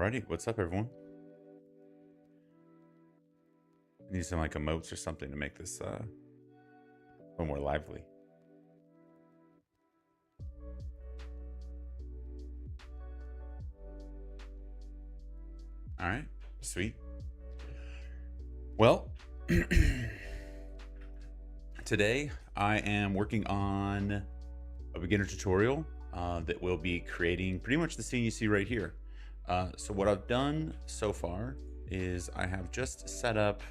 Alrighty, what's up, everyone? I need some like emotes or something to make this a little more lively. All right, sweet. Well, today I am working on a beginner tutorial that will be creating pretty much the scene you see right here. So what I've done so far is I have just set up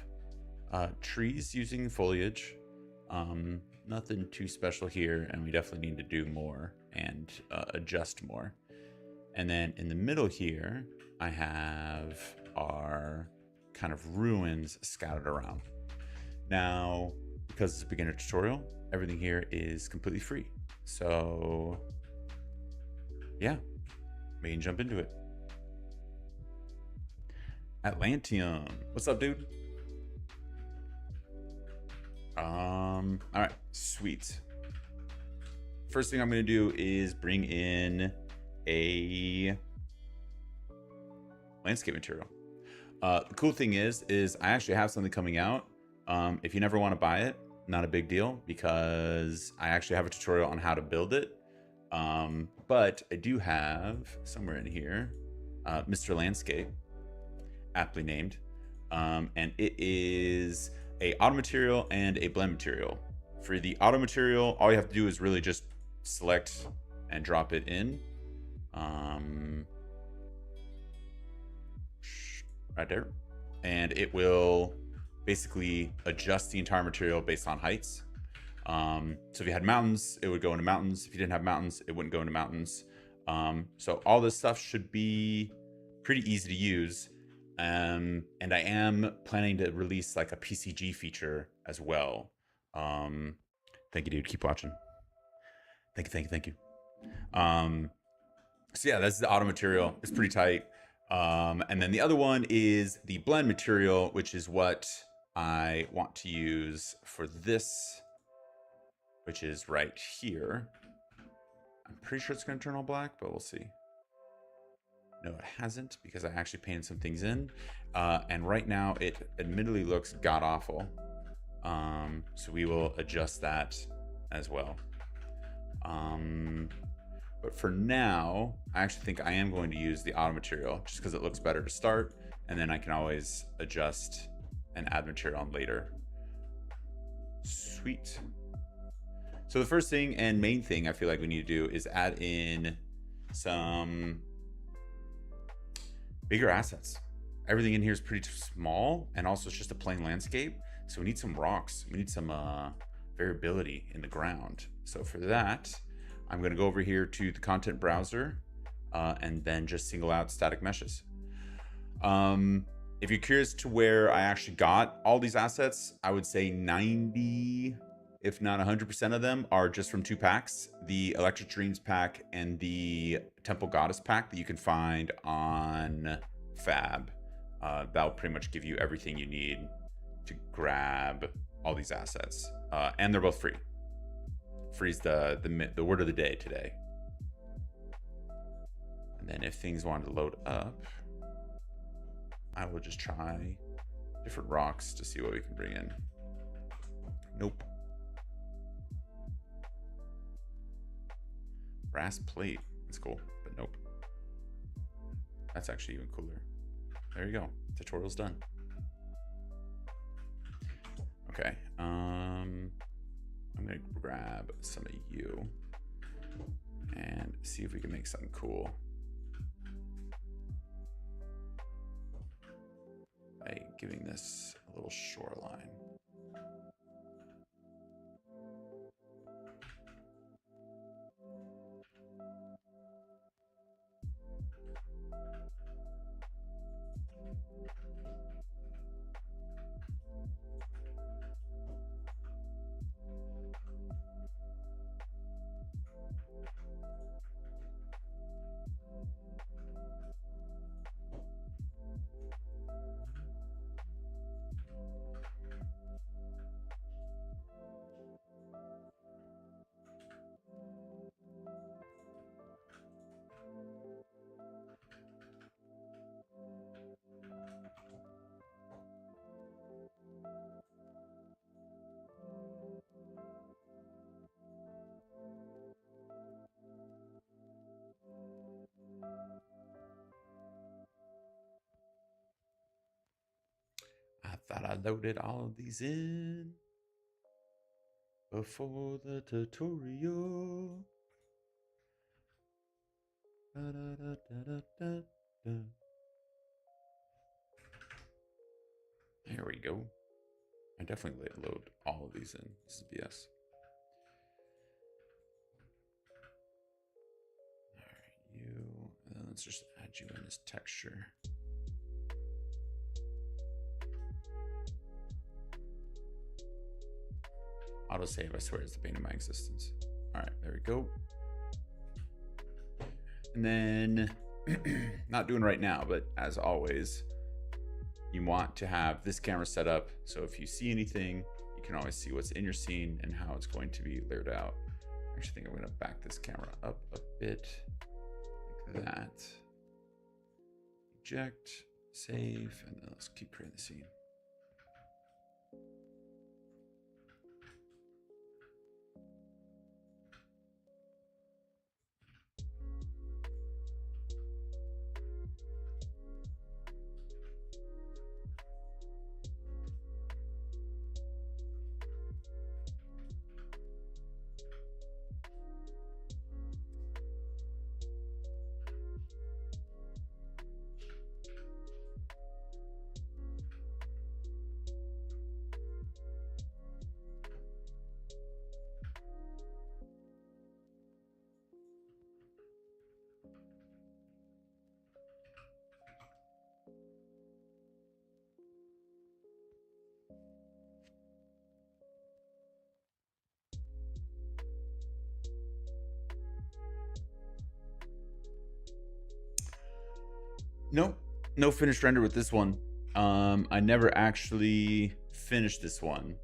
trees using foliage. Nothing too special here, and we definitely need to do more and adjust more. And then in the middle here, I have our kind of ruins scattered around. Now, because it's a beginner tutorial, everything here is completely free. So yeah, we can jump into it. Atlantium, what's up, dude? All right, sweet. First thing I'm gonna do is bring in a landscape material. The cool thing is I actually have something coming out. If you never want to buy it, not a big deal, because I actually have a tutorial on how to build it. But I do have somewhere in here, Mr. Landscape, aptly named, and it is a auto material and a blend material. For the auto material, all you have to do is really just select and drop it in. Right there. And it will basically adjust the entire material based on heights. So if you had mountains, it would go into mountains. If you didn't have mountains, it wouldn't go into mountains. So all this stuff should be pretty easy to use. And I am planning to release like a PCG feature as well. Thank you, dude. Keep watching. Thank you. So yeah, that's the auto material. It's pretty tight. And then the other one is the blend material, which is what I want to use for this, which is right here. I'm pretty sure it's going to turn all black, but we'll see. No, it hasn't, because I actually painted some things in. And right now it admittedly looks god awful. So we will adjust that as well. But for now, I actually think I am going to use the auto material just because it looks better to start, and then I can always adjust and add material on later. Sweet. So the first thing and main thing I feel like we need to do is add in some bigger assets. Everything in here is pretty small, and also it's just a plain landscape. So we need some rocks. We need some variability in the ground. So for that, I'm going to go over here to the content browser and then just single out static meshes. If you're curious to where I actually got all these assets, I would say 90, if not 100% of them are just from two packs, the Electric Dreams pack and the Temple Goddess pack that you can find on Fab. That'll pretty much give you everything you need to grab all these assets. And they're both free. Free's the word of the day today. And then if things want to load up, I will just try different rocks to see what we can bring in. Nope. Brass plate. That's cool, but nope. That's actually even cooler. There you go. Tutorial's done. Okay. I'm gonna grab some of you and see if we can make something cool by giving this a little shoreline. Glad I loaded all of these in before the tutorial. Da, da, da, da, da, da. There we go. I definitely load all of these in. This is BS. All right, you. And then let's just add you in as texture. Autosave, I swear, is the bane of my existence. All right, there we go. And then, not doing right now, but as always, you want to have this camera set up so if you see anything, you can always see what's in your scene and how it's going to be layered out. I actually think I'm going to back this camera up a bit like that. Eject, save, and then let's keep creating the scene. Nope, no finished render with this one. I never actually finished this one.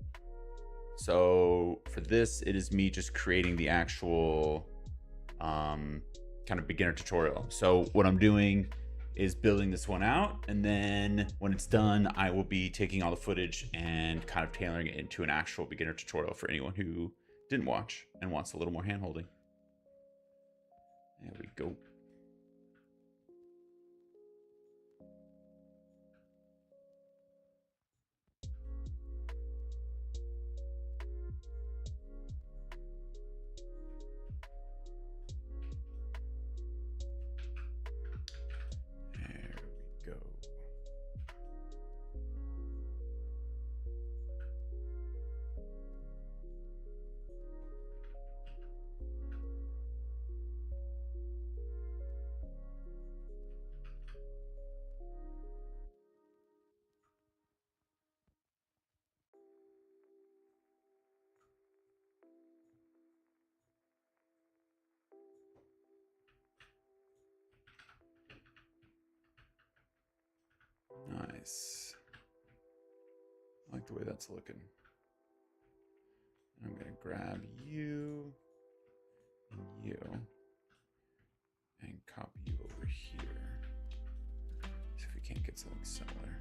So for this, it is me just creating the actual kind of beginner tutorial. So what I'm doing is building this one out, and then when it's done, I will be taking all the footage and kind of tailoring it into an actual beginner tutorial for anyone who didn't watch and wants a little more hand-holding. There we go. Nice. I like the way that's looking. I'm gonna grab you and you and copy you over here. See if we can't get something similar.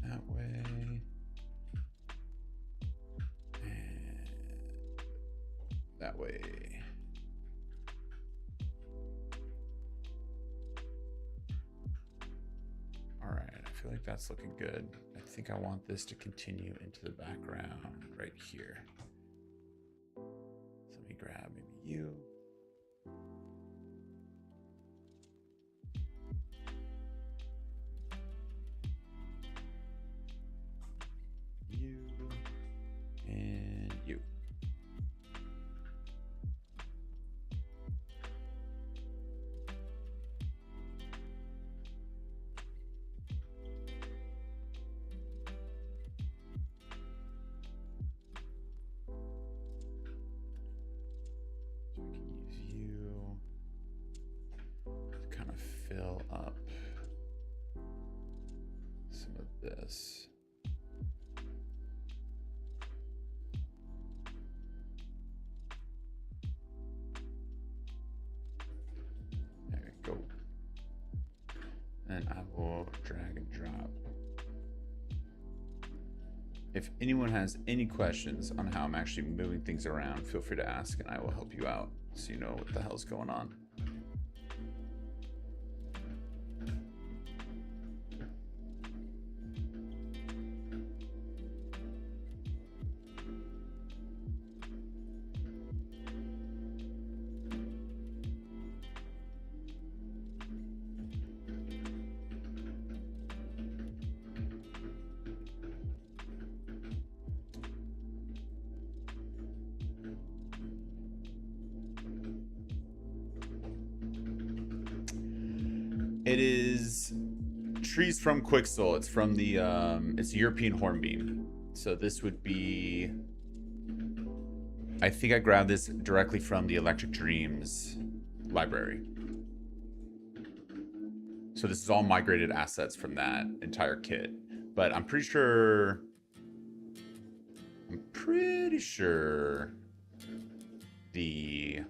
That way. And that way. All right, I feel like that's looking good. I think I want this to continue into the background right here. So let me grab maybe you. And you. So I can use you to kind of fill up some of this. If anyone has any questions on how I'm actually moving things around, feel free to ask and I will help you out so you know what the hell's going on. It is trees from Quixel. It's from the it's European Hornbeam. So this would be, I think I grabbed this directly from the Electric Dreams library. So this is all migrated assets from that entire kit. But I'm pretty sure the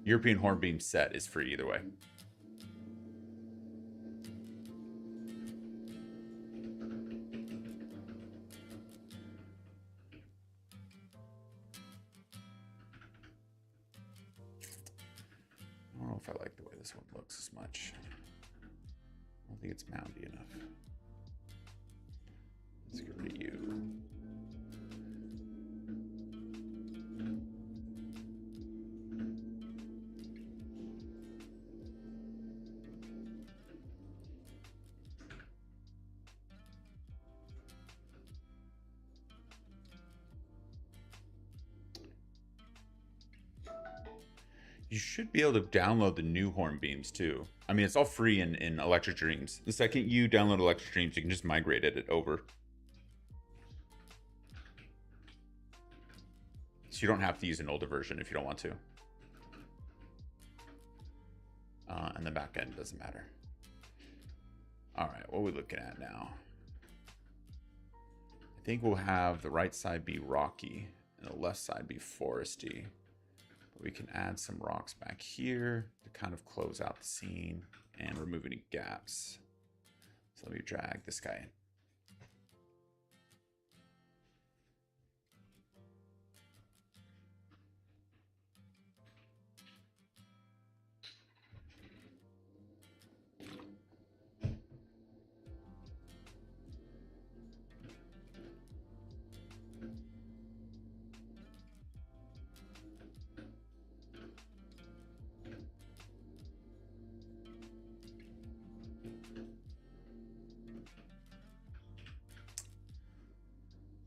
European Hornbeam set is free either way. I don't know if I like the way this one looks as much. I don't think it's moundy enough. Let's get rid of you. You should be able to download the new Hornbeams too. I mean, it's all free in Electric Dreams. The second you download Electric Dreams, you can just migrate it over. So you don't have to use an older version if you don't want to. And the back end doesn't matter. All right, what are we looking at now? I think we'll have the right side be rocky and the left side be foresty. We can add some rocks back here to kind of close out the scene and remove any gaps. So let me drag this guy in.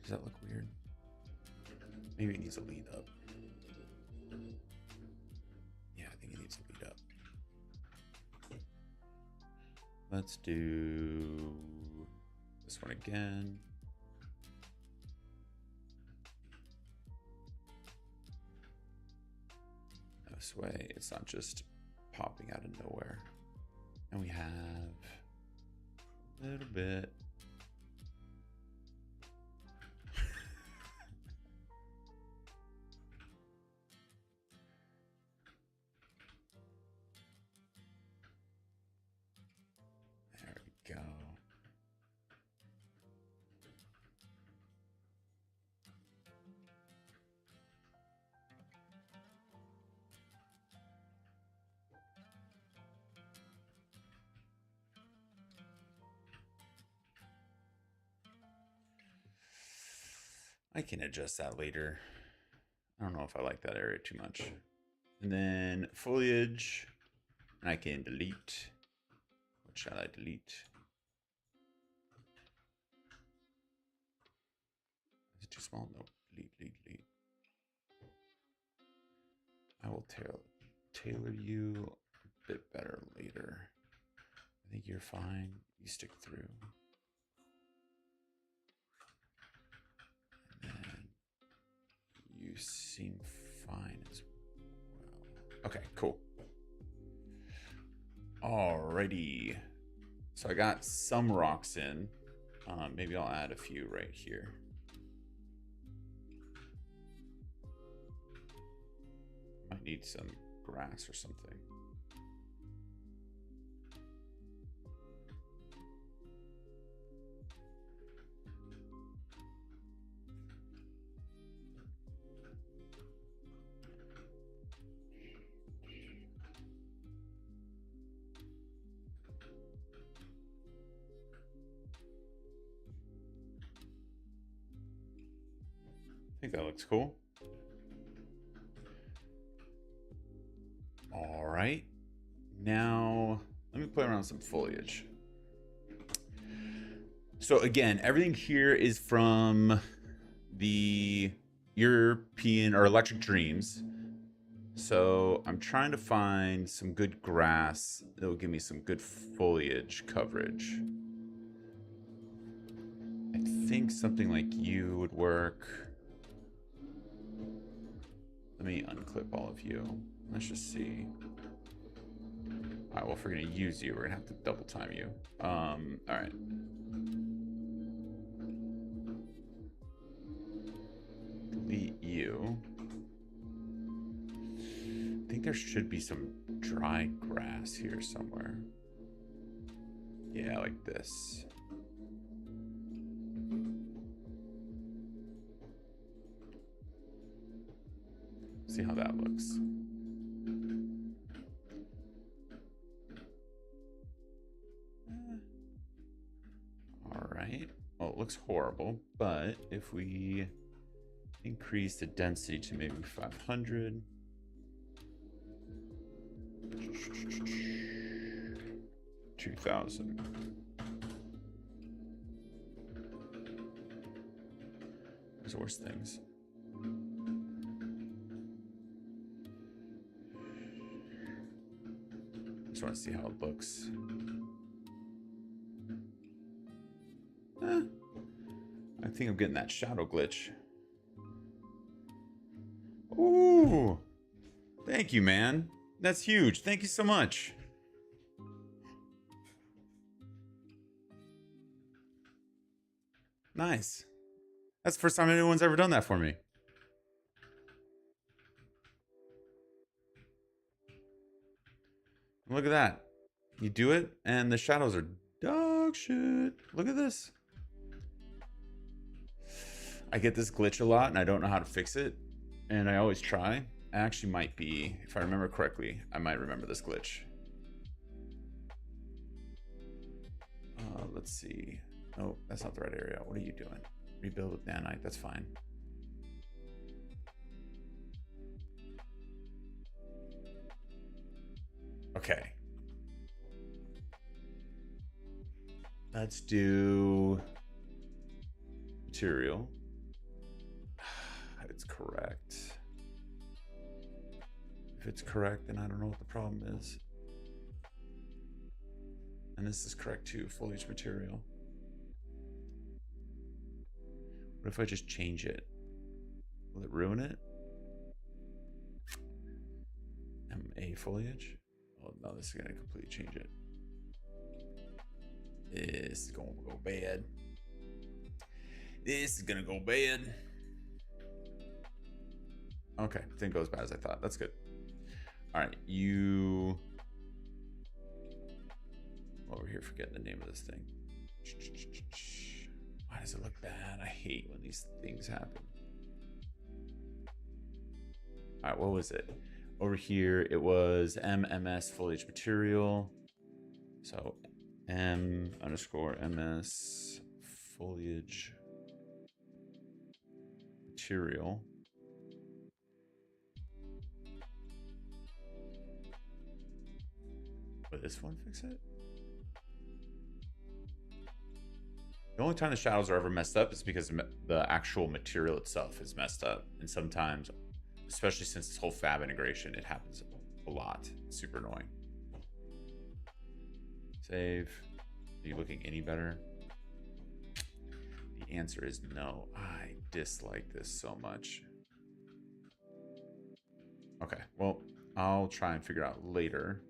Does that look weird? Maybe it needs a lead up. Yeah, I think it needs a lead up. Let's do this one again. This way, it's not just popping out of nowhere. And we have a little bit. Go. I can adjust that later. I don't know if I like that area too much. And then foliage, I can delete. What shall I delete? Is it too small? No, delete. I will tailor you a bit better later. I think you're fine. You stick through. And then you seem fine as well. Okay, cool. Alrighty. So I got some rocks in. Maybe I'll add a few right here. Might need some grass or something. I think that looks cool. All right. Now, let me play around with some foliage. So again, everything here is from the European or Electric Dreams. So I'm trying to find some good grass that will give me some good foliage coverage. I think something like you would work. Let me unclip all of you. Let's just see. All right, well, if we're going to use you, we're going to have to double time you. All right. Delete you. I think there should be some dry grass here somewhere. Yeah, like this. See how that looks. All right. Well, it looks horrible, but if we increase the density to maybe 500. 2,000. There's worse things. Just want to see how it looks. I think I'm getting that shadow glitch. Ooh. Thank you, man. That's huge. Thank you so much. Nice. That's the first time anyone's ever done that for me. Look at that. You do it, and the shadows are dog shit. Look at this. I get this glitch a lot, and I don't know how to fix it. And I always try. I actually might be, if I remember correctly, I might remember this glitch. Let's see. Oh, that's not the right area. What are you doing? Rebuild with nanite. That's fine. Okay. Let's do material. It's correct. If it's correct, then I don't know what the problem is. And this is correct too, foliage material. What if I just change it? Will it ruin it? MA foliage? Oh no, this is gonna completely change it. This is gonna go bad. This is gonna go bad. Okay, didn't go as bad as I thought. That's good. All right, you over here, forgetting the name of this thing. Why does it look bad? I hate when these things happen. All right, what was it? Over here, it was MMS foliage material. So M_MS foliage material. Would this one fix it? The only time the shadows are ever messed up is because the actual material itself is messed up. And sometimes, especially since this whole fab integration, it happens a lot. It's super annoying. Save. Are you looking any better? The answer is no. I dislike this so much. Okay, well, I'll try and figure out later.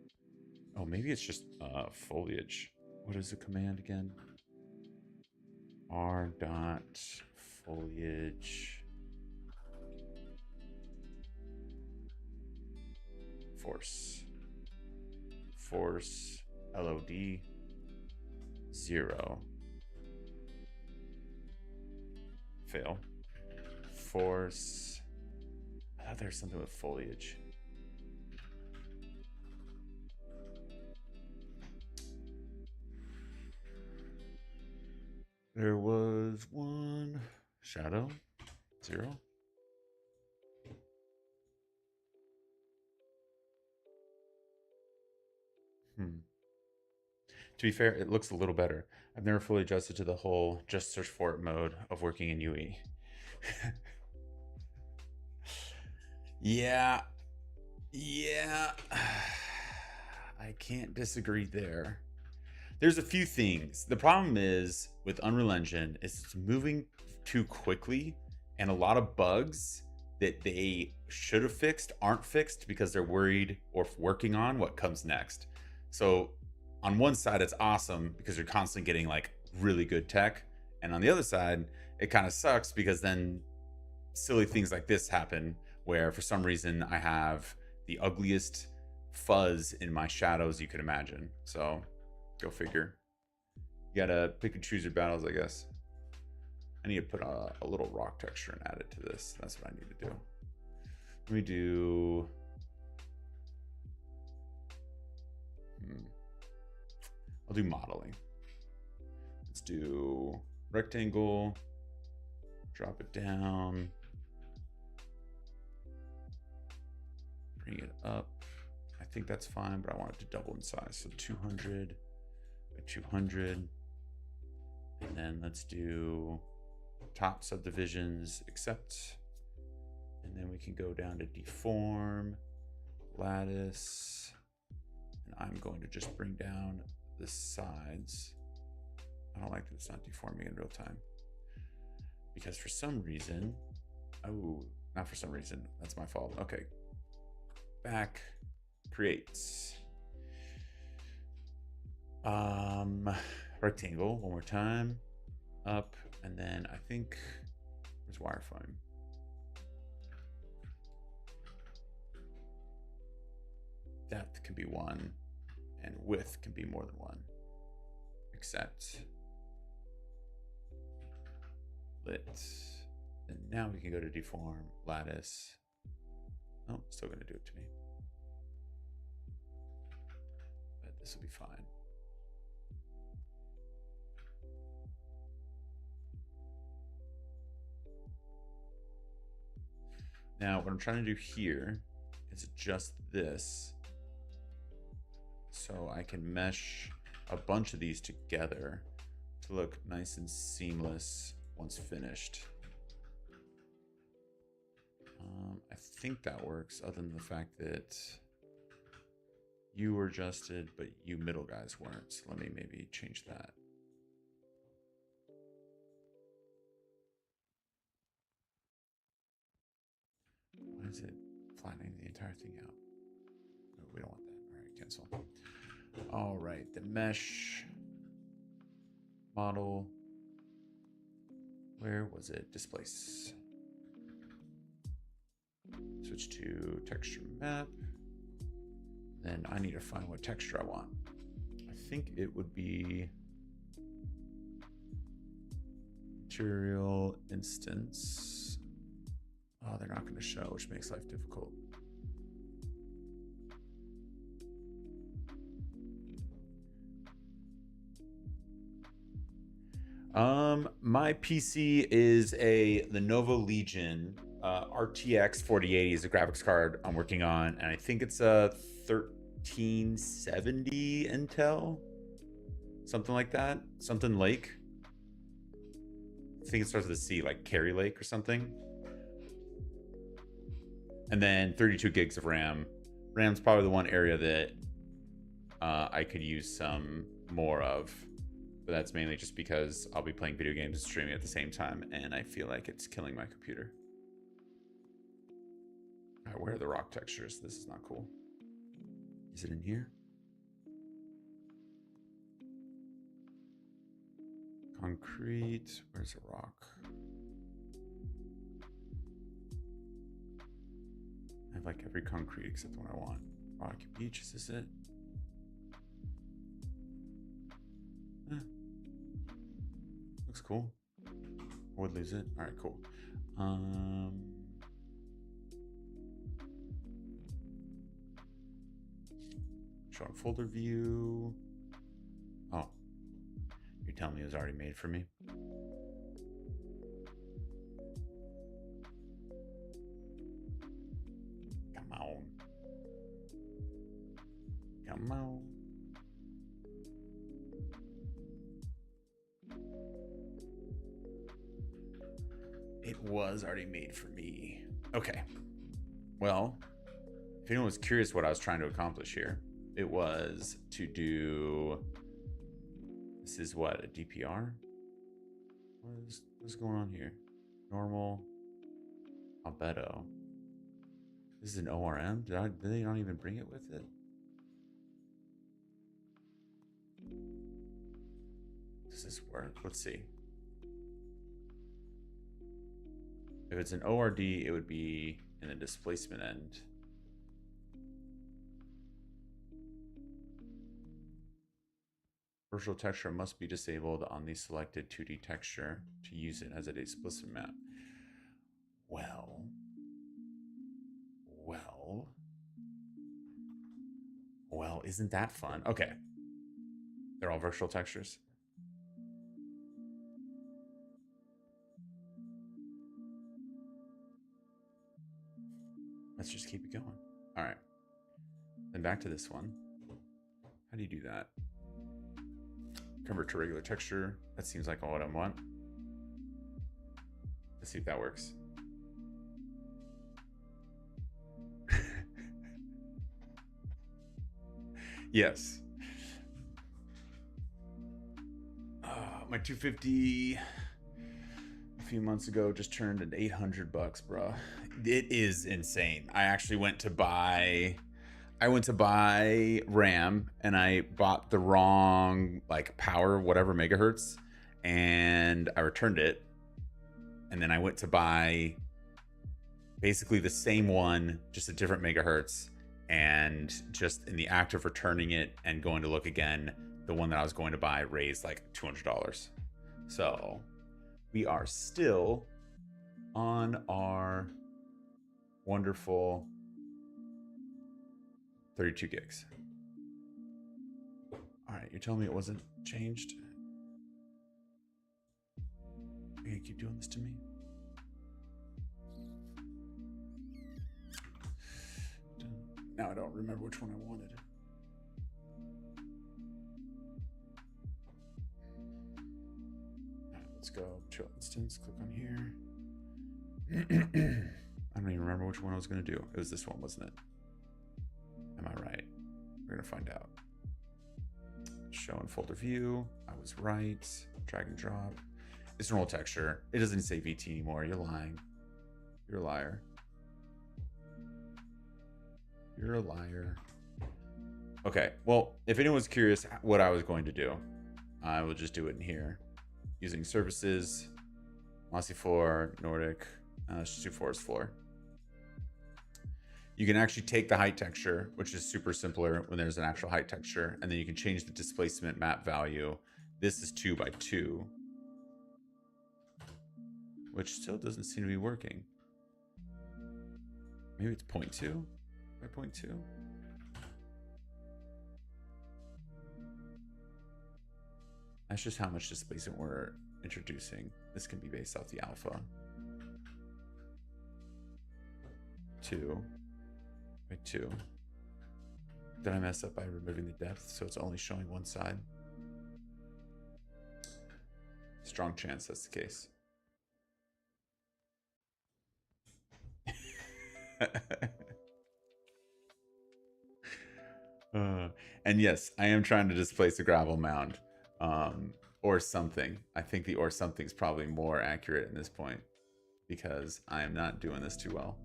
Oh, maybe it's just foliage. What is the command again? r.foliage force LOD 0 fail force. I thought there was something with foliage. There was one shadow 0. Hmm. To be fair, it looks a little better. I've never fully adjusted to the whole just search for it mode of working in UE. Yeah, yeah. I can't disagree there. There's a few things. The problem is with Unreal Engine is it's moving too quickly, and a lot of bugs that they should have fixed aren't fixed because they're worried or working on what comes next. So on one side it's awesome because you're constantly getting like really good tech, and on the other side it kind of sucks because then silly things like this happen where for some reason I have the ugliest fuzz in my shadows you could imagine. So go figure. You gotta pick and choose your battles, I guess. I need to put a little rock texture and add it to this. That's what I need to do. Let me do. I'll do modeling. Let's do rectangle. Drop it down. Bring it up. I think that's fine, but I want it to double in size. So 200 by 200. And then let's do top subdivisions, accept. And then we can go down to deform, lattice. And I'm going to just bring down the sides. I don't like that it's not deforming in real time. Because for some reason, oh, not for some reason, that's my fault. Okay. Back, create. Rectangle, one more time. Up, and then I think, where's wireframe? Depth can be 1, and width can be more than 1. Accept. Lit. And now we can go to deform, lattice. Oh, still gonna do it to me. But this will be fine. Now, what I'm trying to do here is adjust this so I can mesh a bunch of these together to look nice and seamless once finished. I think that works, other than the fact that you were adjusted, but you middle guys weren't. So let me maybe change that. Why is it flattening the entire thing out? No, we don't want that. All right, cancel. All right, the mesh model. Where was it? Displace. Switch to texture map. Then I need to find what texture I want. I think it would be material instance. Oh, they're not going to show, which makes life difficult. My PC is a Lenovo Legion RTX 4080 is a graphics card I'm working on, and I think it's a 1370 Intel, something like that, something Lake. I think it starts with a C, like Carry Lake or something. And then 32 gigs of RAM. RAM's probably the one area that I could use some more of. But that's mainly just because I'll be playing video games and streaming at the same time, and I feel like it's killing my computer. All right, where are the rock textures? This is not cool. Is it in here? Concrete. Where's the rock? I have like every concrete except the one I want. Rocky Beach, is this it? Looks cool. I would lose it. All right, cool. Show on folder view. Oh, you're telling me it was already made for me? Come on. Come on. was already made for me. Okay. Well, if anyone was curious what I was trying to accomplish here, it was to do... This is what, a DPR? What's going on here? Normal. Albedo. This is an ORM? Did they not even bring it with it? Does this work? Let's see. If it's an ORD, it would be in the displacement end. Virtual texture must be disabled on the selected 2D texture to use it as a displacement map. Well, isn't that fun? Okay. They're all virtual textures. Let's just keep it going. All right. Then back to this one. How do you do that? Convert to regular texture. That seems like what I want. Let's see if that works. Yes. My 250 a few months ago just turned at $800, bro. It is insane. I actually went to buy RAM and I bought the wrong like power, whatever megahertz, and I returned it. And then I went to buy basically the same one, just a different megahertz. And just in the act of returning it and going to look again, the one that I was going to buy raised like $200. So we are still on our wonderful 32 gigs. All right, you're telling me it wasn't changed? You're gonna keep doing this to me? Now I don't remember which one I wanted. All right, let's go. Chill instance. Click on here. I don't even remember which one I was going to do. It was this one, wasn't it? Am I right? We're going to find out. Show in folder view. I was right. Drag and drop. It's an old texture. It doesn't say VT anymore. You're lying. You're a liar. You're a liar. Okay, well, if anyone's curious what I was going to do, I will just do it in here. Using services, Mossy Floor, Nordic, let's just do Forest Floor. You can actually take the height texture, which is super simpler when there's an actual height texture, and then you can change the displacement map value. This is 2 by 2, which still doesn't seem to be working. Maybe it's 0.2 by 0.2. That's just how much displacement we're introducing. This can be based off the alpha. 2 by 2. Did I mess up by removing the depth so it's only showing one side? Strong chance that's the case. And yes, I am trying to displace a gravel mound, or something. I think the or something's probably more accurate in this point because I am not doing this too well.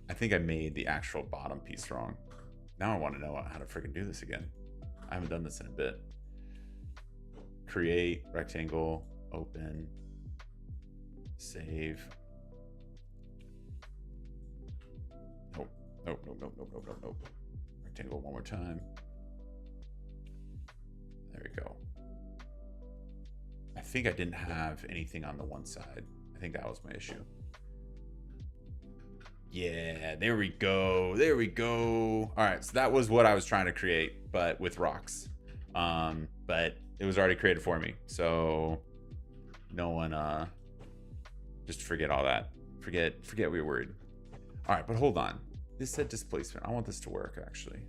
I think I made the actual bottom piece wrong. Now I want to know how to freaking do this again. I haven't done this in a bit. Create, rectangle, open, save. Nope, nope, nope, nope, nope, nope, nope, nope. Rectangle one more time. There we go. I think I didn't have anything on the one side. I think that was my issue. Yeah, there we go. There we go. All right, so that was what I was trying to create, but with rocks. But it was already created for me. So no one, just forget all that. Forget we were worried. All right, but hold on. This said displacement. I want this to work actually.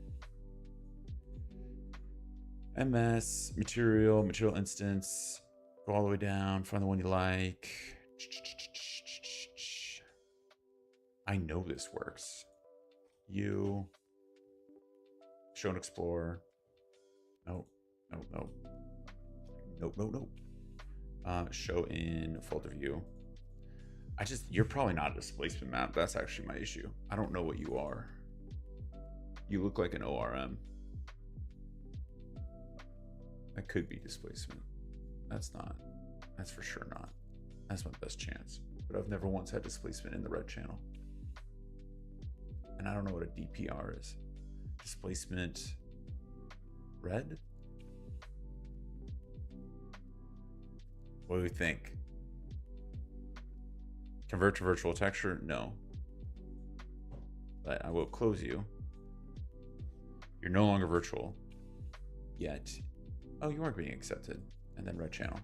MS, material instance. Go all the way down, find the one you like. I know this works. You. Show and explore. Nope. Nope. Nope. Nope. Nope. Nope. Show in folder view. You're probably not a displacement map. That's actually my issue. I don't know what you are. You look like an ORM. That could be displacement. That's not. That's for sure not. That's my best chance. But I've never once had displacement in the red channel. And I don't know what a DPR is. Displacement red? What do we think? Convert to virtual texture? No. But I will close you. You're no longer virtual yet. Oh, you are being accepted. And then red channel.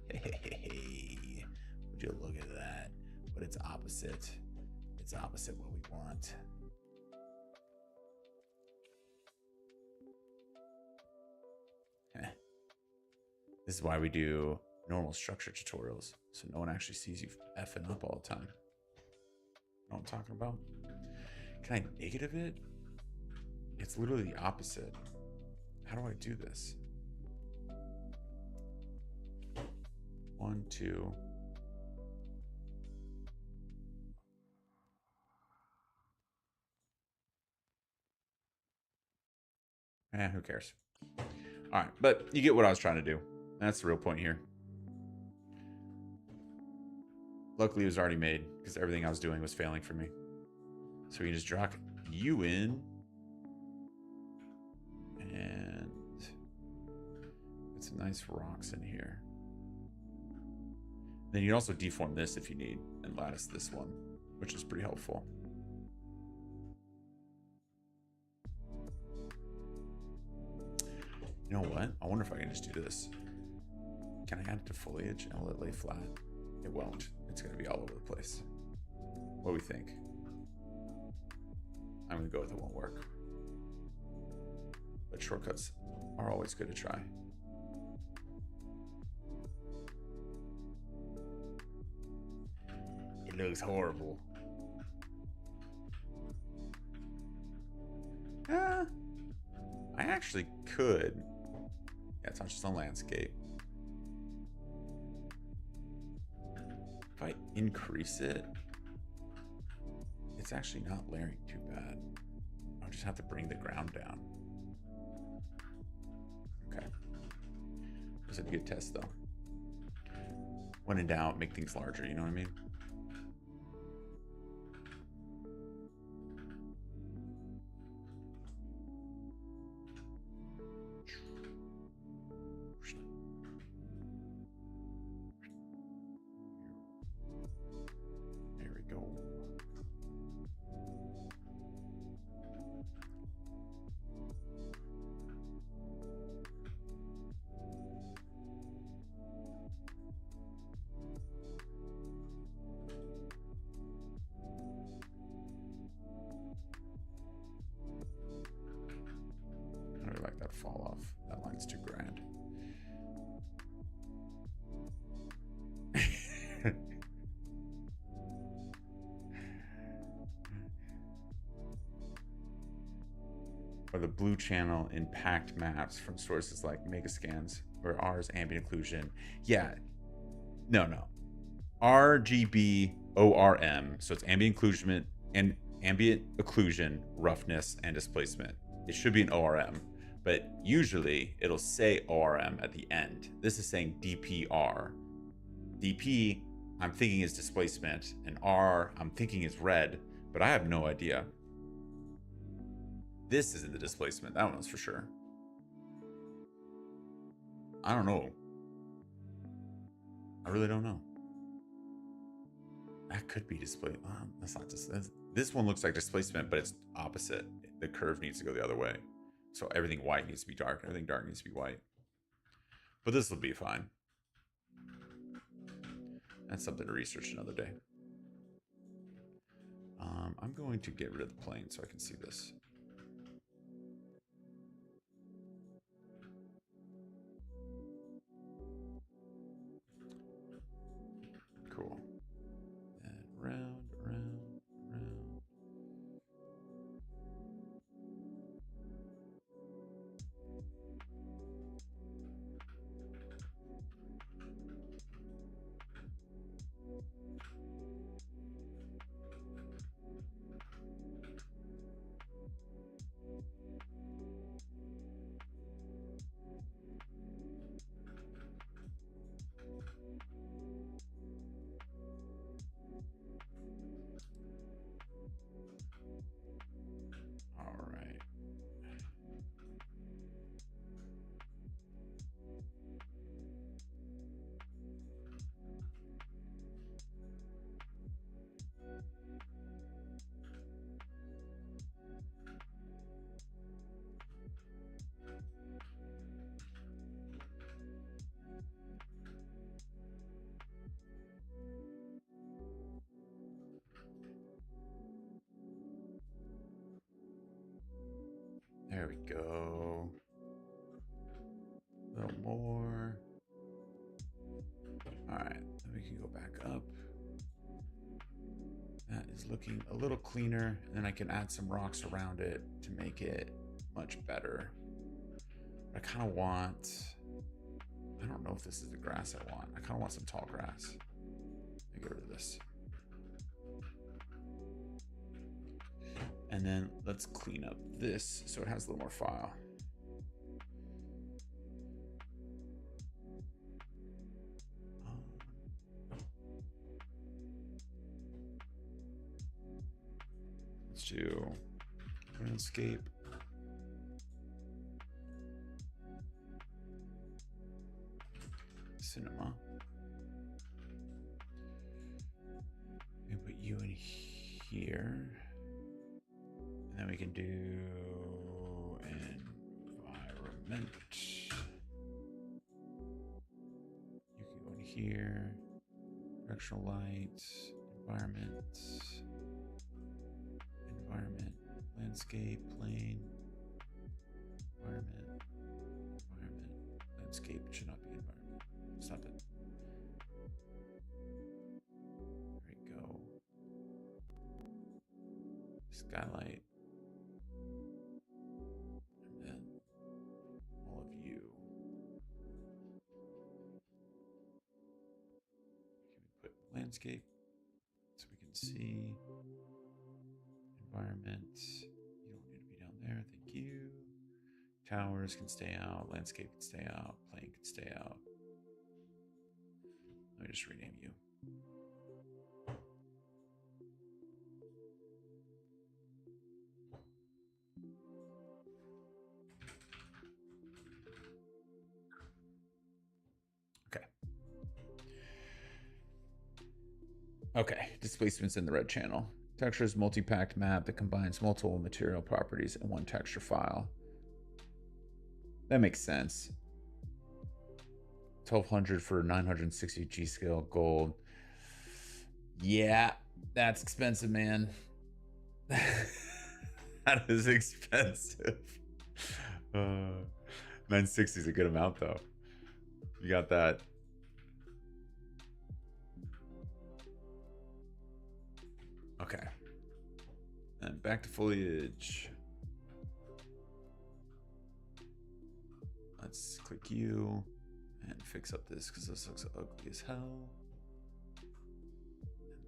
Hey, would you look at that? But it's opposite. It's opposite what we want. This is why we do normal structure tutorials, so no one actually sees you effing up all the time. Know what I'm talking about? Can I negative it? It's literally the opposite. How do I do this? 1, 2. Who cares? All right, but you get what I was trying to do. That's the real point here. Luckily, it was already made because everything I was doing was failing for me. So we can just drop you in and put some nice rocks in here. Then you can also deform this if you need and lattice this one, which is pretty helpful. You know what? I wonder if I can just do this. Can I add it to foliage and will it lay flat? It won't. It's going to be all over the place. What do we think? I'm going to go with it won't work. But shortcuts are always good to try. It looks horrible. I actually could. Yeah, it's not just on landscape. If I increase it, it's actually not layering too bad. I'll just have to bring the ground down. Okay. This is a good test though. When in doubt, make things larger, you know what I mean? Fall off. That line's too grand. Or the blue channel in packed maps from sources like Megascans or R's ambient occlusion. Yeah. No. RGB ORM. So it's ambient occlusion and ambient occlusion, roughness, and displacement. It should be an ORM. But usually it'll say ORM at the end. This is saying DPR. DP, I'm thinking is displacement, and R, I'm thinking is red, but I have no idea. This isn't the displacement. That one was for sure. I don't know. I really don't know. That could be displacement. That's not just this one looks like displacement, but it's opposite. The curve needs to go the other way. So everything white needs to be dark. Everything dark needs to be white. But this will be fine. That's something to research another day. I'm going to get rid of the plane so I can see this. Cool. And round. There we go. A little more. All right, then we can go back up. That is looking a little cleaner. And then I can add some rocks around it to make it much better. I kind of want, I don't know if this is the grass I want. I kind of want some tall grass. Let me get rid of this. And then let's clean up this so it has a little more file. Let's do landscape. Cinema. We put you in here. And then we can do environment. You can go in here. Directional light. Environment. Environment. Landscape. Plane. Environment. Environment. Landscape. It should not be environment. Stop it. There we go. Skylight. And then all of you. Can we put landscape so we can see environment? You don't need to be down there. Thank you. Towers can stay out. Landscape can stay out. Plane can stay out. Let me just rename you. Okay. Okay, displacement's in the red channel. Texture is multi-packed map that combines multiple material properties in one texture file. That makes sense. 1200 for 960 G scale gold. Yeah, that's expensive, man. That is expensive. 960 is a good amount, though. You got that. Okay. And back to foliage. Let's click you and fix up this because this looks ugly as hell.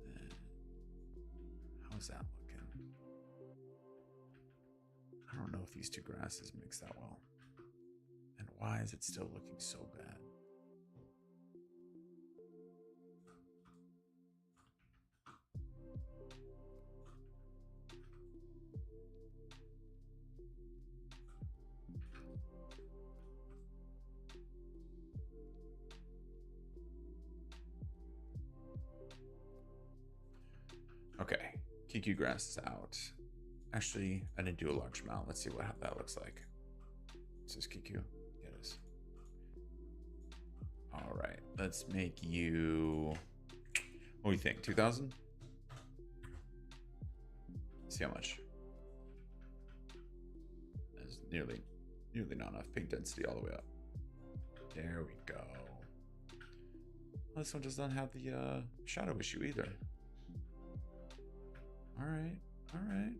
And then, how's that looking? I don't know if these two grasses mix that well. And why is it still looking so bad? Okay, KQ grass is out. Actually, I didn't do a large amount. Let's see how that looks like. This is KQ. Yeah, it is. All right, let's make you. What do you think? 2,000? See how much. That's nearly not enough paint density all the way up. There we go. Well, this one does not have the shadow issue either. All right, all right.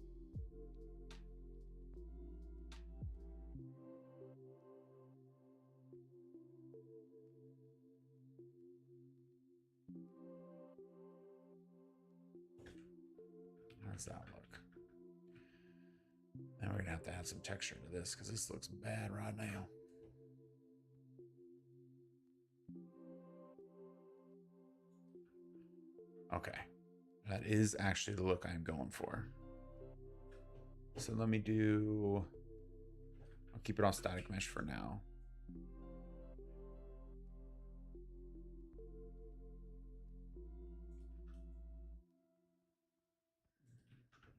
How does that look? Now we're gonna have to add some texture to this because this looks bad right now. Okay, that is actually the look I'm going for. So let me do, I'll keep it all static mesh for now.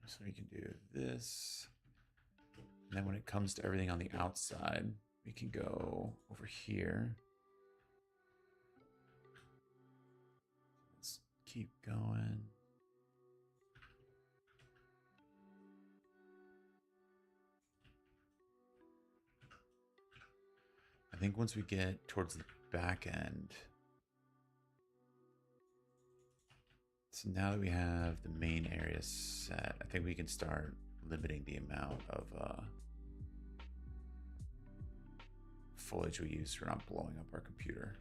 So we can do this. And then when it comes to everything on the outside, we can go over here. Let's keep going. think once we get towards the back end, so now that we have the main area set, I think we can start limiting the amount of foliage we use for not blowing up our computer.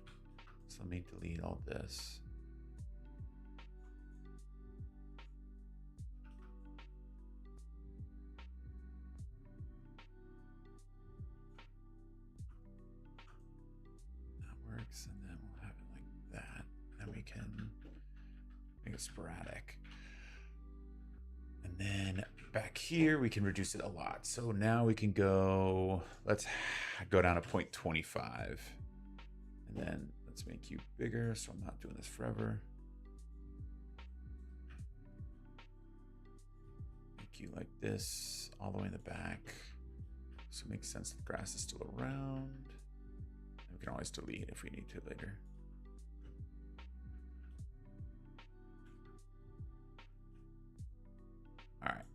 So let me delete all this. That works, and then we'll have it like that. And we can make it sporadic. And then back here, we can reduce it a lot. So now we can go, let's go down to 0.25. And then let's make you bigger so I'm not doing this forever. Make you like this all the way in the back. So it makes sense the grass is still around. And we can always delete if we need to later. All right,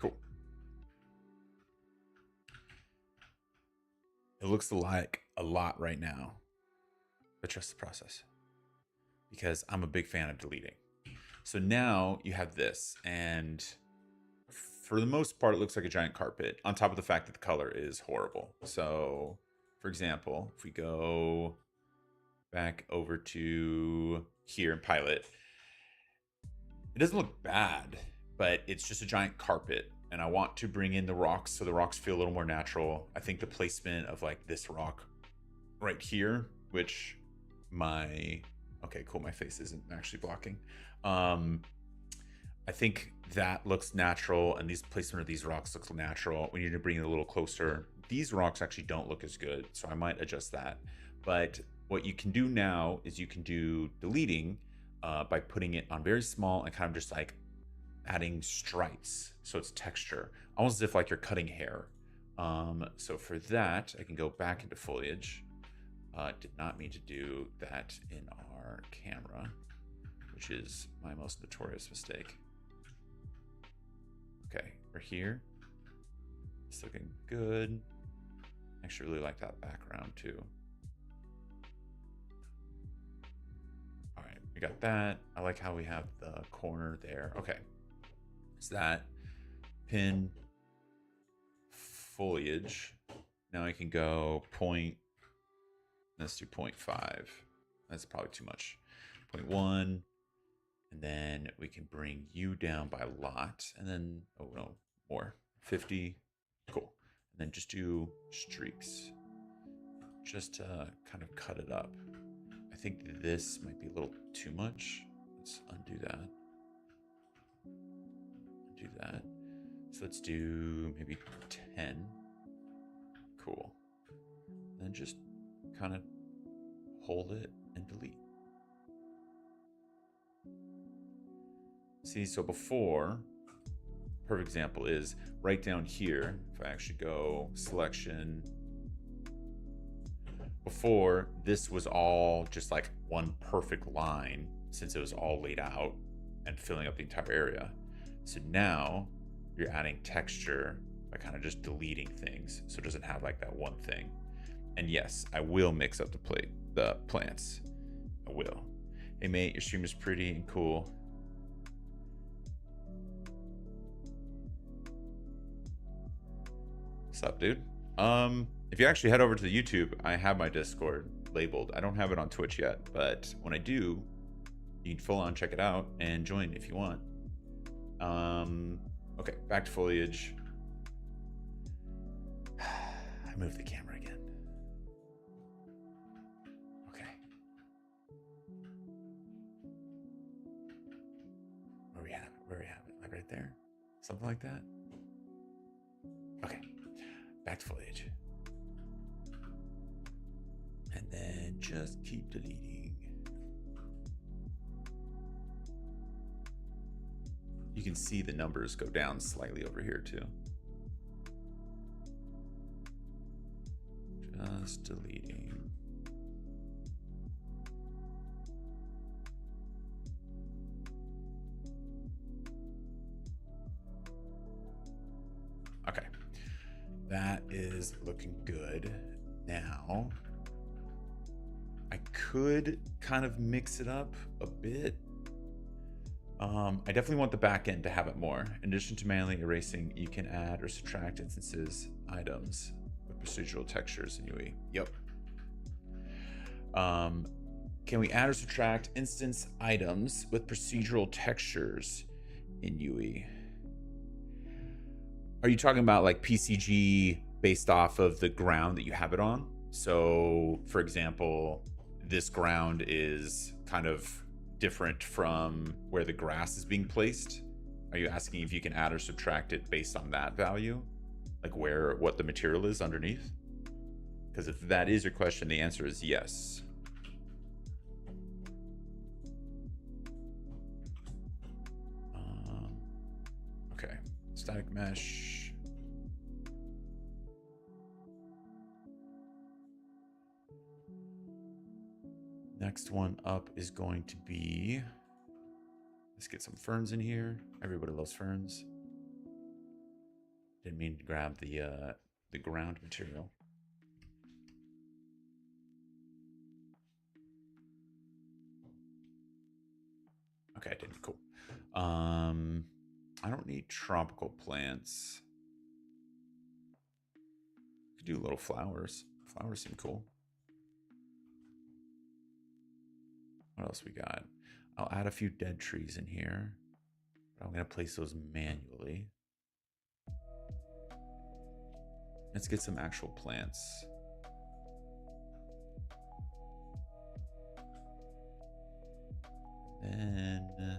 cool. It looks like a lot right now, but trust the process because I'm a big fan of deleting. So now you have this, and for the most part, it looks like a giant carpet on top of the fact that the color is horrible. So for example, if we go back over to here in Pilot, it doesn't look bad, but it's just a giant carpet. And I want to bring in the rocks so the rocks feel a little more natural. I think the placement of like this rock right here, which okay, cool, my face isn't actually blocking. I think that looks natural, and these placement of these rocks looks natural. We need to bring it a little closer. These rocks actually don't look as good, so I might adjust that. But what you can do now is you can do deleting by putting it on very small and kind of just like adding stripes, so it's texture, almost as if like you're cutting hair. So for that, I can go back into foliage. Did not mean to do that in our camera, which is my most notorious mistake. Okay, we're here. It's looking good. I actually really like that background too. All right, we got that. I like how we have the corner there. Okay, is that pin foliage. Now I can go let's do 0.5. That's probably too much. 0.1. And then we can bring you down by a lot. And then, oh no, more. 50. Cool. And then just do streaks. Just to kind of cut it up. I think this might be a little too much. Let's undo that. Undo that. So let's do maybe 10. Cool. And then just kind of hold it and delete. See, so before, perfect example is right down here. If I actually go selection, before this was all just like one perfect line since it was all laid out and filling up the entire area. So now you're adding texture by kind of just deleting things so it doesn't have like that one thing. And yes, I will mix up the plants. I will. Hey mate, your stream is pretty and cool. What's up, dude? If you actually head over to the YouTube, I have my Discord labeled. I don't have it on Twitch yet, but when I do, you can full on check it out and join if you want. Okay, back to foliage. I moved the camera again. Okay. Where we have it? Where we have it? Like right there? Something like that? Okay. Back to foliage. And then just keep deleting. You can see the numbers go down slightly over here too. Just deleting. Okay. That is looking good. Now, I could kind of mix it up a bit. I definitely want the back end to have it more. In addition to manually erasing, you can add or subtract instances, items with procedural textures in UE. Yep. Can we add or subtract instance items with procedural textures in UE? Are you talking about like PCG based off of the ground that you have it on? So, for example, this ground is kind of different from where the grass is being placed. Are you asking if you can add or subtract it based on that value? Like what the material is underneath? Because if that is your question, the answer is yes. Okay, static mesh. Next one up is going to be, let's get some ferns in here. Everybody loves ferns. Didn't mean to grab the ground material. Okay, I didn't. Cool. I don't need tropical plants. Could do little flowers. Flowers seem cool. What else we got? I'll add a few dead trees in here. But I'm going to place those manually. Let's get some actual plants. Then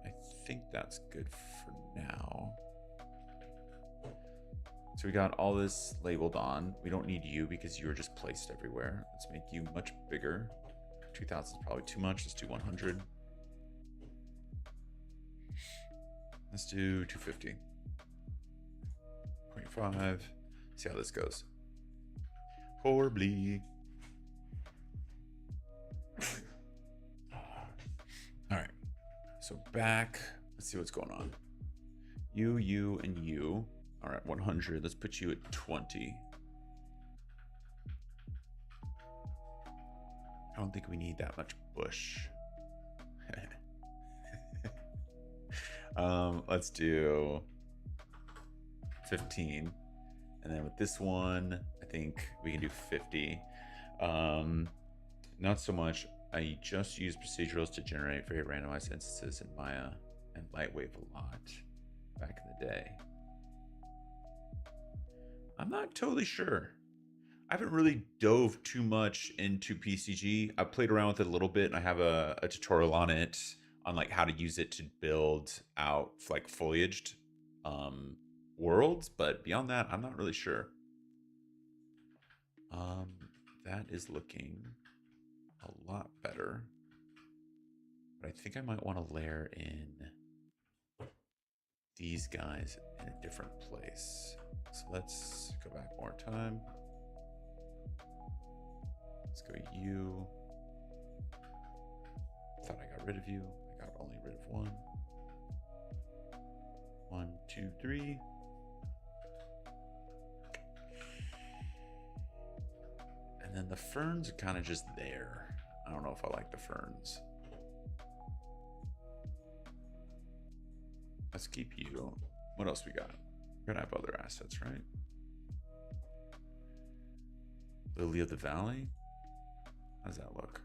I think that's good for now. So we got all this labeled on. We don't need you because you were just placed everywhere. Let's make you much bigger. 2000 is probably too much. Let's do 100. Let's do 250. 0.5. See how this goes. Horribly. All right. So back. Let's see what's going on. You, and you. All right, 100. Let's put you at 20. I don't think we need that much bush. Let's do 15. And then with this one, I think we can do 50. Not so much. I just use procedurals to generate very randomized instances in Maya and Lightwave a lot back in the day. I'm not totally sure. I haven't really dove too much into PCG. I played around with it a little bit, and I have a tutorial on it on like how to use it to build out like foliaged worlds. But beyond that, I'm not really sure. That is looking a lot better. But I think I might want to layer in these guys in a different place. So let's go back more time. Let's go you. Thought I got rid of you. I got only rid of one. 1, 2, 3. And then the ferns are kind of just there. I don't know if I like the ferns. Let's keep you. What else we got? We're gonna have other assets, right? Lily of the Valley. How does that look?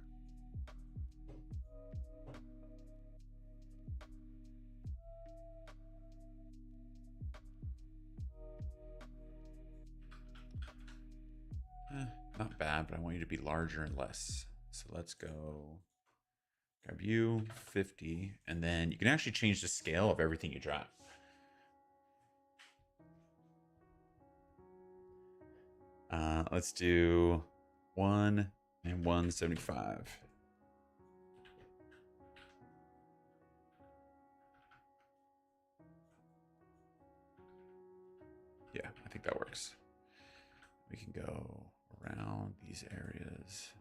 Not bad, but I want you to be larger and less. So let's go grab you 50, and then you can actually change the scale of everything you drop. Let's do 1 and 175. Yeah, I think that works. We can go around these areas.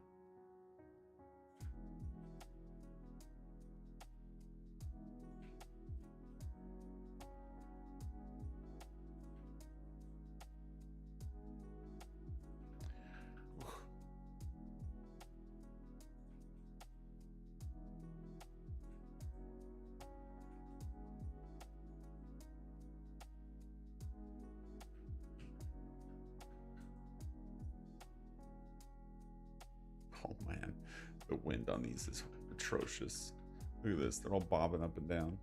The wind on these is atrocious. Look at this. They're all bobbing up and down.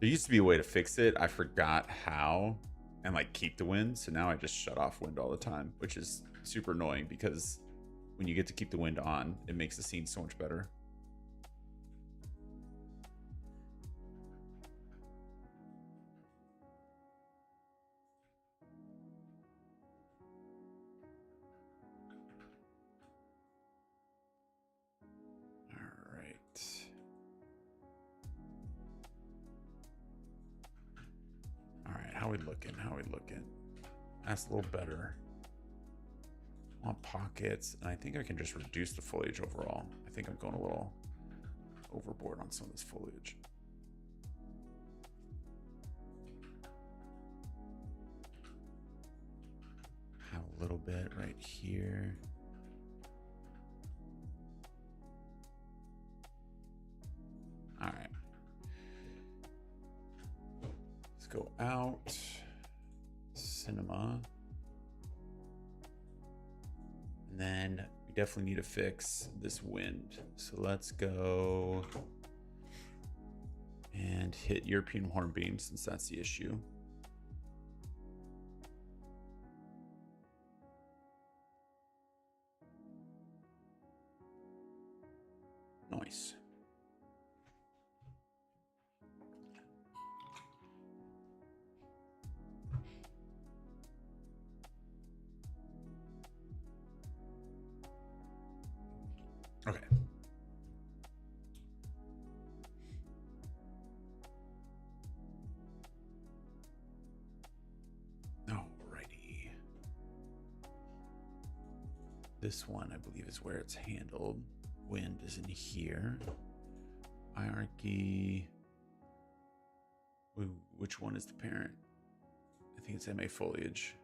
There used to be a way to fix it. I forgot how and like keep the wind. So now I just shut off wind all the time, which is super annoying because when you get to keep the wind on, it makes the scene so much better. How we looking? How we looking? That's a little better. I want pockets, and I think I can just reduce the foliage overall. I think I'm going a little overboard on some of this foliage. Have a little bit right here. All right. Go out, cinema, and then we definitely need to fix this wind. So let's go and hit European hornbeam since that's the issue. Nice. Okay. Alrighty. This one, I believe, is where it's handled. Wind is in here. Hierarchy. Ooh, which one is the parent? I think it's MA foliage.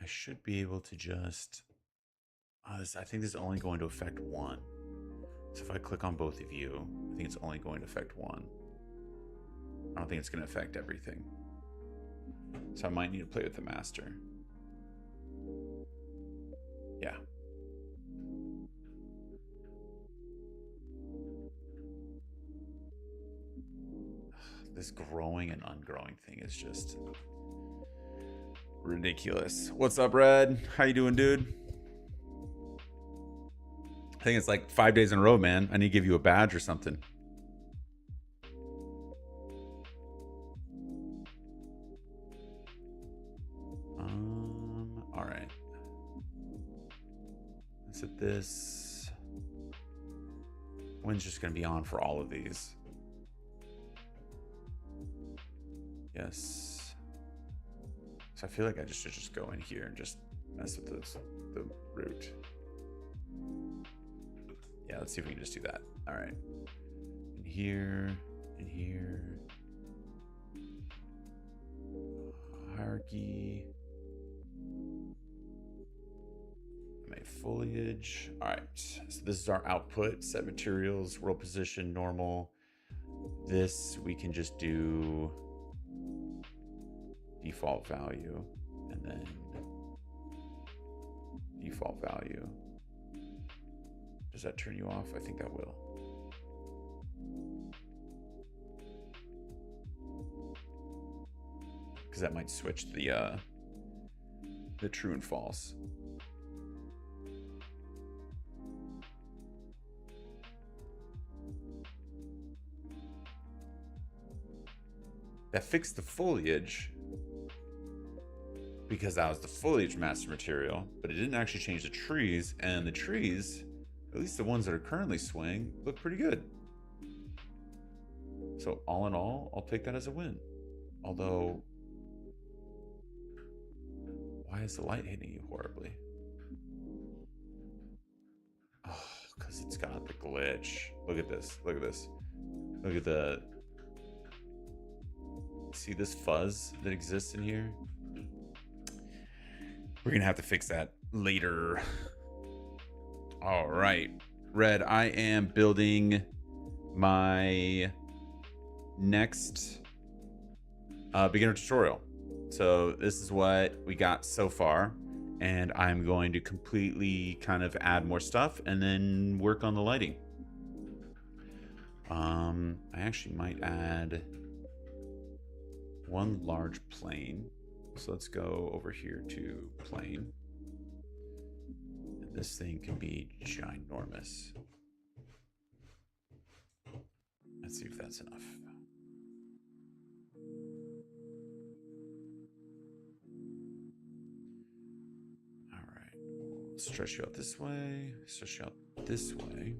I should be able to just, I think this is only going to affect one. So if I click on both of you, I think it's only going to affect one. I don't think it's going to affect everything. So I might need to play with the master. Yeah. This growing and ungrowing thing is just ridiculous. What's up, Red? How you doing, dude? I think it's like 5 days in a row, man. I need to give you a badge or something. All right. Let's hit this. Wind's just gonna be on for all of these. Yes. So I feel like I should just go in here and just mess with the root. Yeah, let's see if we can just do that. All right. In here, in here. Hierarchy. Make foliage. All right. So this is our output. Set materials, world position, normal. This we can just do default value and then default value. Does that turn you off? I think that will. Because that might switch the true and false. That fixed the foliage because that was the foliage master material, but it didn't actually change the trees, and the trees, at least the ones that are currently swaying, look pretty good. So all in all, I'll take that as a win. Although, why is the light hitting you horribly? Oh, because it's got the glitch. Look at this. Look at this. Look at the... See this fuzz that exists in here? We're gonna have to fix that later. All right, Red, I am building my next beginner tutorial. So this is what we got so far, and I'm going to completely kind of add more stuff and then work on the lighting. I actually might add one large plane. So let's go over here to plane. And this thing can be ginormous. Let's see if that's enough. All right, we'll stretch you out this way, stretch you out this way.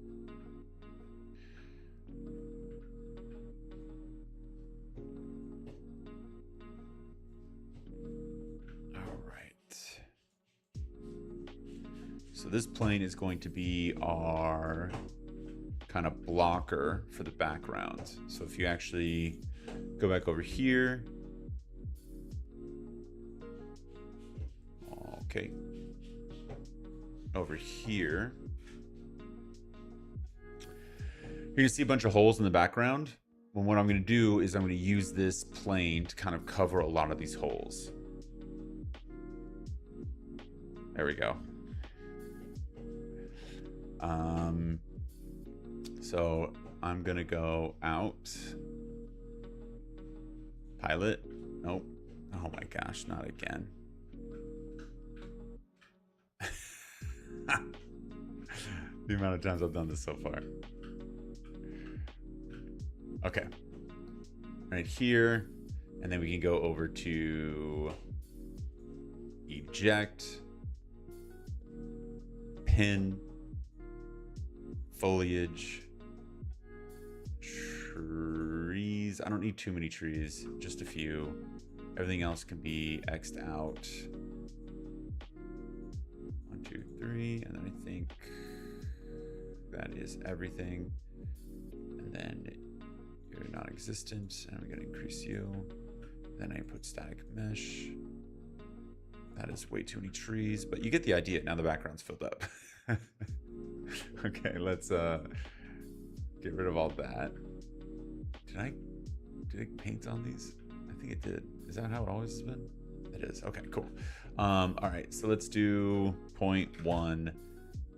So this plane is going to be our kind of blocker for the background. So if you actually go back over here. Okay. Over here. You're gonna see a bunch of holes in the background. Well, what I'm gonna do is I'm gonna use this plane to kind of cover a lot of these holes. There we go. So I'm gonna go out. Pilot. Nope. Oh my gosh, not again. The amount of times I've done this so far. Okay. Right here. And then we can go over to eject, pin, foliage, trees. I don't need too many trees, just a few. Everything else can be X'd out. 1, 2, 3, and then I think that is everything. And then you're non-existent, and I'm gonna increase you. Then I put static mesh. That is way too many trees, but you get the idea. Now the background's filled up. Okay, let's get rid of all that. Did I paint on these? I think it did. Is that how it always has been? It is. Okay, cool. All right, so let's do 0.1.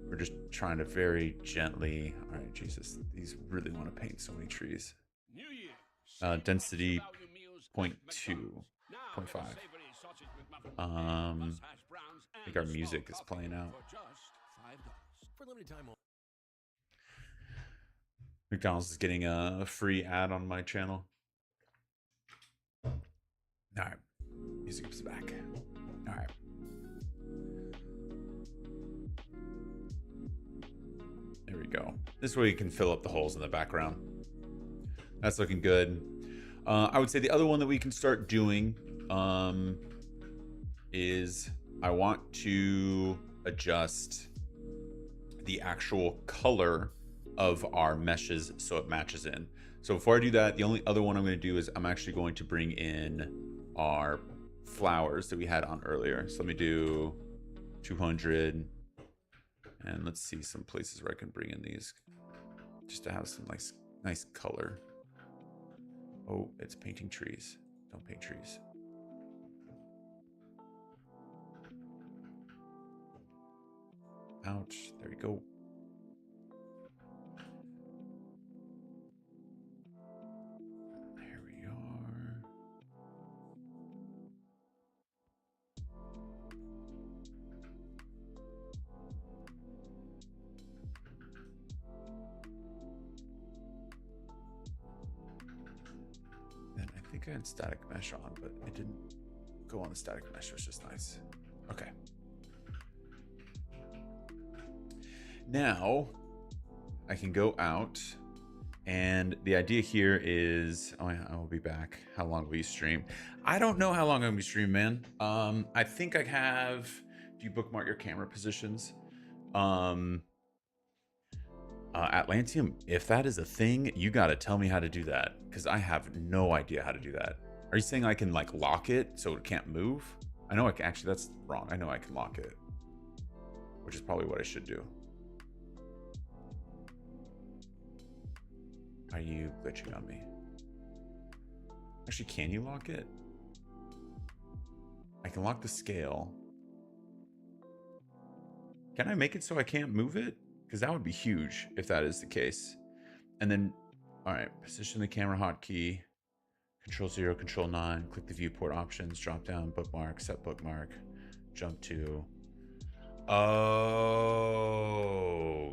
We're just trying to very gently. All right, Jesus, these really want to paint so many trees. Density 0.2, 0.5. I think our music is playing out. McDonald's is getting a free ad on my channel. All right, music is back. All right. There we go. This way you can fill up the holes in the background. That's looking good. I would say the other one that we can start doing is I want to adjust the actual color of our meshes so it matches in. So before I do that, the only other one I'm going to do is I'm actually going to bring in our flowers that we had on earlier. So let me do 200, and let's see some places where I can bring in these just to have some nice color. Oh, it's painting trees. Don't paint trees. Ouch, there we go. There we are. And I think I had static mesh on, but it didn't go on the static mesh, which is nice. Okay. Now I can go out, and the idea here is, oh, I will be back. How long will you stream? I don't know how long I'm gonna be streaming, man. I think I have, do you bookmark your camera positions? Atlantium, if that is a thing, you gotta tell me how to do that, because I have no idea how to do that. Are you saying I can like lock it so it can't move? I know I can, actually that's wrong. I know I can lock it, which is probably what I should do. Are you glitching on me? Actually, can you lock it? I can lock the scale. Can I make it so I can't move it? Because that would be huge if that is the case. And then, all right, position the camera hotkey. Control 0, Control 9. Click the viewport options. Drop down bookmark. Set bookmark. Jump to. Oh,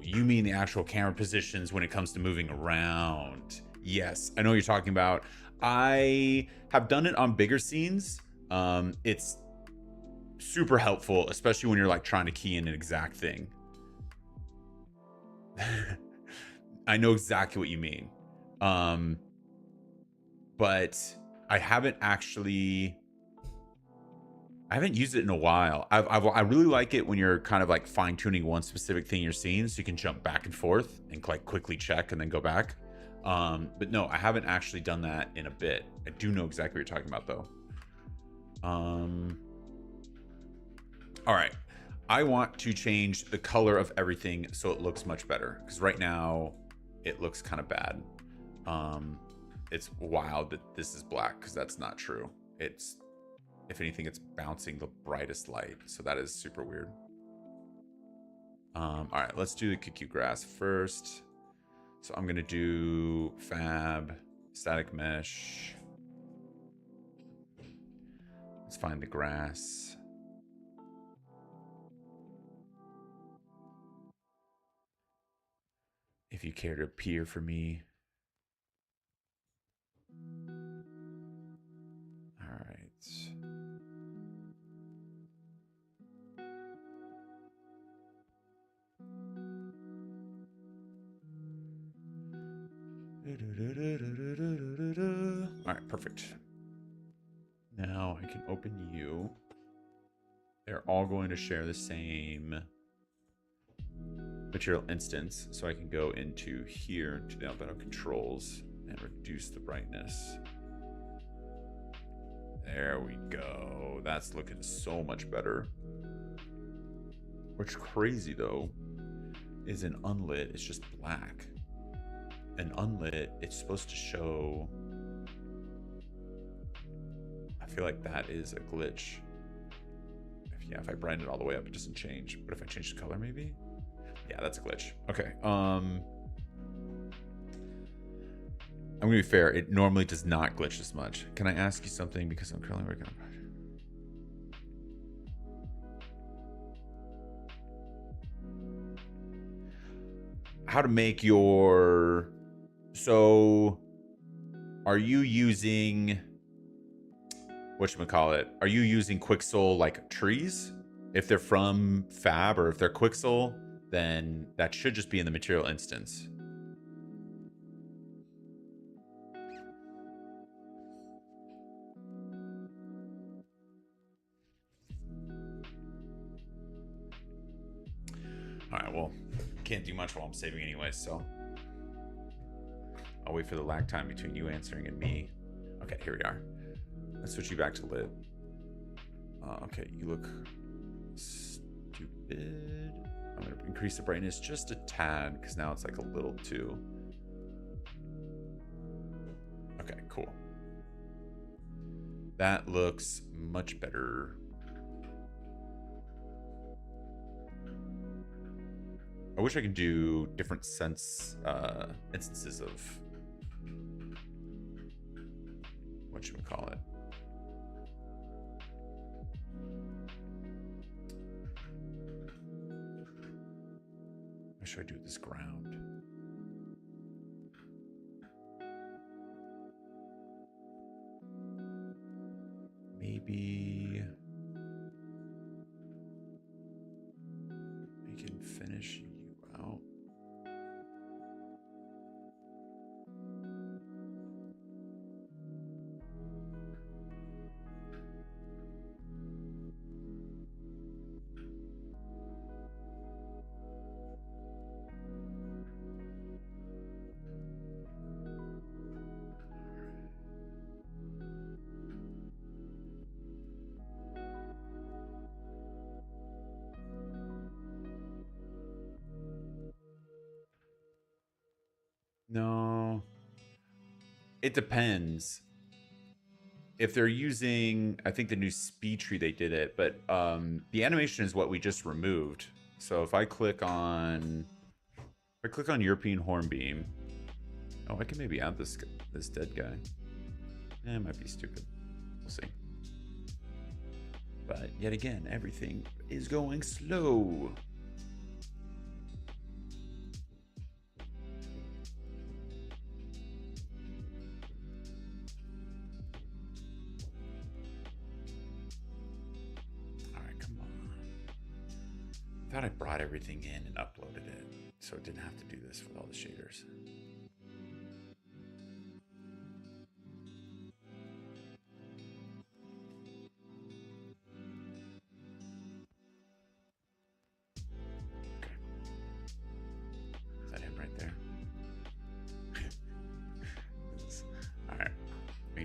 you mean the actual camera positions when it comes to moving around? Yes, I know what you're talking about. I have done it on bigger scenes. It's super helpful, especially when you're like trying to key in an exact thing. I know exactly what you mean. But I haven't used it in a while. I really like it when you're kind of like fine tuning one specific thing you're seeing, so you can jump back and forth and like quickly check and then go back. But no, I haven't actually done that in a bit. I do know exactly what you're talking about though. All right, I want to change the color of everything so it looks much better, because right now it looks kind of bad. It's wild that this is black, because that's not true. It's, if anything, it's bouncing the brightest light, so that is super weird. All right, let's do the QQ grass first. So I'm gonna do fab, static mesh. Let's find the grass. If you care to appear for me. All right. All right, perfect. Now I can open you. They're all going to share the same material instance, so I can go into here to download controls and reduce the brightness. There we go. That's looking so much better. What's crazy though is an unlit, it's just black. An unlit, it's supposed to show. I feel like that is a glitch. If I brighten it all the way up, it doesn't change. But if I change the color, maybe? Yeah, that's a glitch. Okay. I'm gonna be fair. It normally does not glitch this much. Can I ask you something? Because I'm currently working on a project. How to make your... So, are you using... whatchamacallit? Are you using Quixel like trees? If they're from Fab or if they're Quixel, then that should just be in the material instance. All right, well, can't do much while I'm saving anyway, so I'll wait for the lag time between you answering and me. Okay, here we are. Let's switch you back to lit. Okay, you look stupid. I'm gonna increase the brightness just a tad, because now it's like a little too. Okay, cool. That looks much better. I wish I could do different instances of whatchamacallit. What should I do with this ground? Maybe we can finish you out. No, it depends. if they're using, I think the new speed tree they did it, but the animation is what we just removed. So if I click on European Hornbeam, oh, I can maybe add this dead guy. It might be stupid. We'll see. But yet again, everything is going slow. All right, come on. I thought I brought everything in and uploaded it, so it didn't have to do this with all the shaders.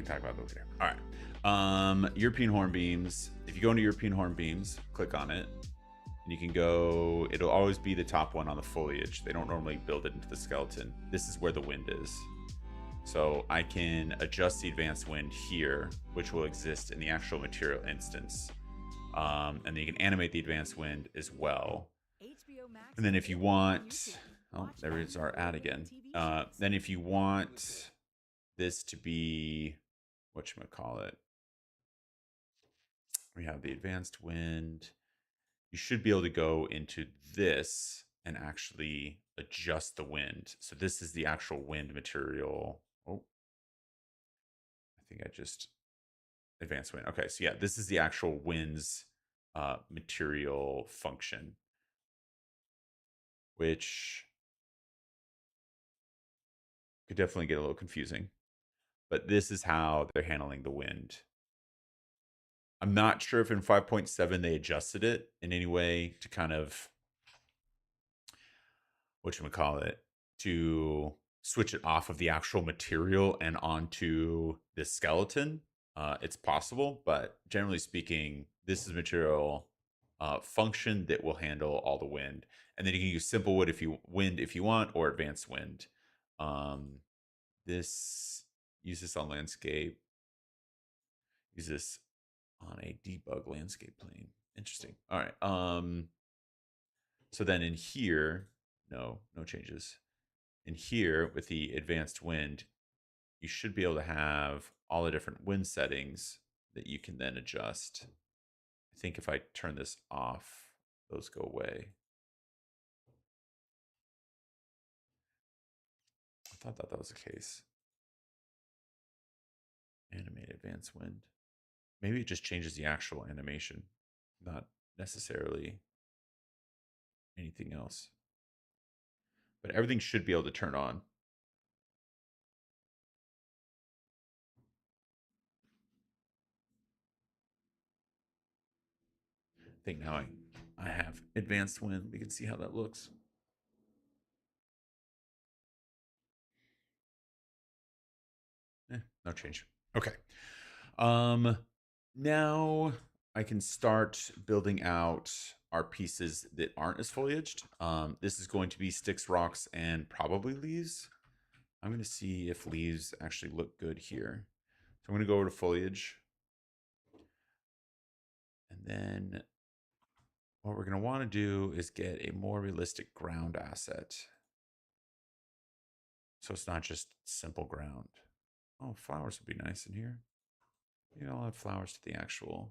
Talk about those here. All right. European Hornbeams. If you go into European Hornbeams, click on it, and you can go. It'll always be the top one on the foliage. They don't normally build it into the skeleton. This is where the wind is. So I can adjust the advanced wind here, which will exist in the actual material instance. And then you can animate the advanced wind as well. And then if you want, oh, there is our ad again. Then if you want this to be, whatchamacallit, we have the advanced wind. You should be able to go into this and actually adjust the wind. So this is the actual wind material. Oh, I think I just advanced wind. Okay, so yeah, this is the actual wind's material function, which could definitely get a little confusing. But this is how they're handling the wind. I'm not sure if in 5.7 they adjusted it in any way to kind of, whatchamacallit, to switch it off of the actual material and onto the skeleton. It's possible, but generally speaking, this is material function that will handle all the wind. And then you can use simple wood if you want, or advanced wind. Use this on landscape. Use this on a debug landscape plane. Interesting. All right. So then in here, no changes. In here with the advanced wind, you should be able to have all the different wind settings that you can then adjust. I think if I turn this off, those go away. I thought that was the case. Animate advanced wind. Maybe it just changes the actual animation, not necessarily anything else. But everything should be able to turn on. I think now I have advanced wind. We can see how that looks. No change. Okay. Now I can start building out our pieces that aren't as foliaged. This is going to be sticks, rocks, and probably leaves. I'm going to see if leaves actually look good here. So I'm going to go over to foliage. And then what we're going to want to do is get a more realistic ground asset. So it's not just simple ground. Oh, flowers would be nice in here. Maybe I'll add flowers to the actual.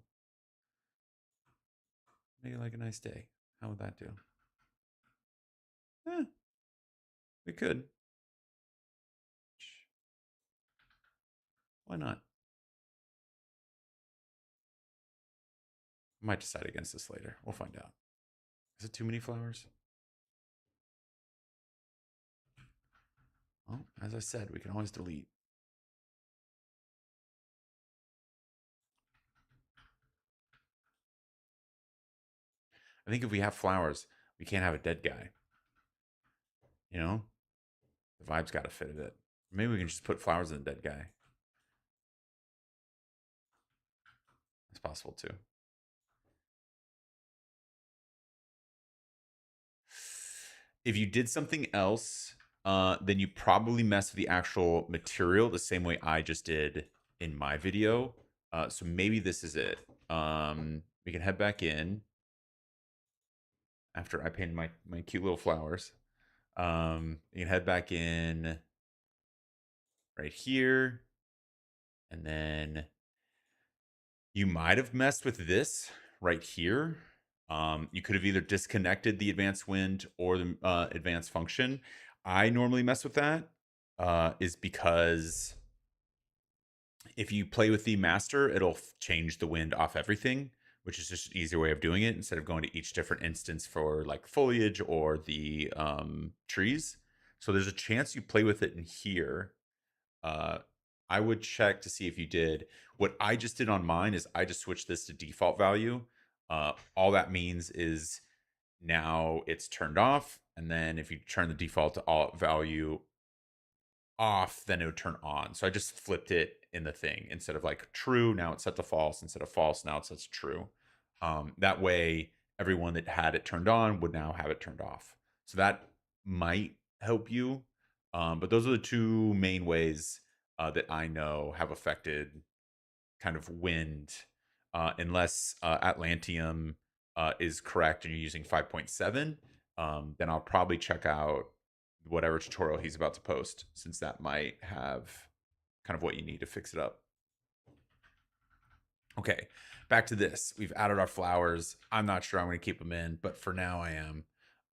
Make it like a nice day. How would that do? We could. Why not? I might decide against this later. We'll find out. Is it too many flowers? Well, as I said, we can always delete. I think if we have flowers, we can't have a dead guy. You know? The vibe's got to fit a bit. Maybe we can just put flowers in the dead guy. It's possible too. If you did something else, then you probably mess with the actual material the same way I just did in my video. So maybe this is it. We can head back in after I painted my cute little flowers. You can head back in right here, and then you might have messed with this right here. You could have either disconnected the advanced wind or the advanced function. I normally mess with that, is because if you play with the master, it'll change the wind off everything, which is just an easier way of doing it instead of going to each different instance for like foliage or the trees. So there's a chance you play with it in here. uh, I would check to see if you did. What I just did on mine is I just switched this to default value. All that means is now it's turned off, and then if you turn the default to all value off, then it would turn on. So I just flipped it in the thing. Instead of like true, now it's set to false. Instead of false, now it sets to true. That way, everyone that had it turned on would now have it turned off. So that might help you. But those are the two main ways that I know have affected kind of wind, unless Atlantium is correct and you're using 5.7. Then I'll probably check out whatever tutorial he's about to post, since that might have kind of what you need to fix it up. Okay, back to this. We've added our flowers. I'm not sure I'm going to keep them in, but for now I am.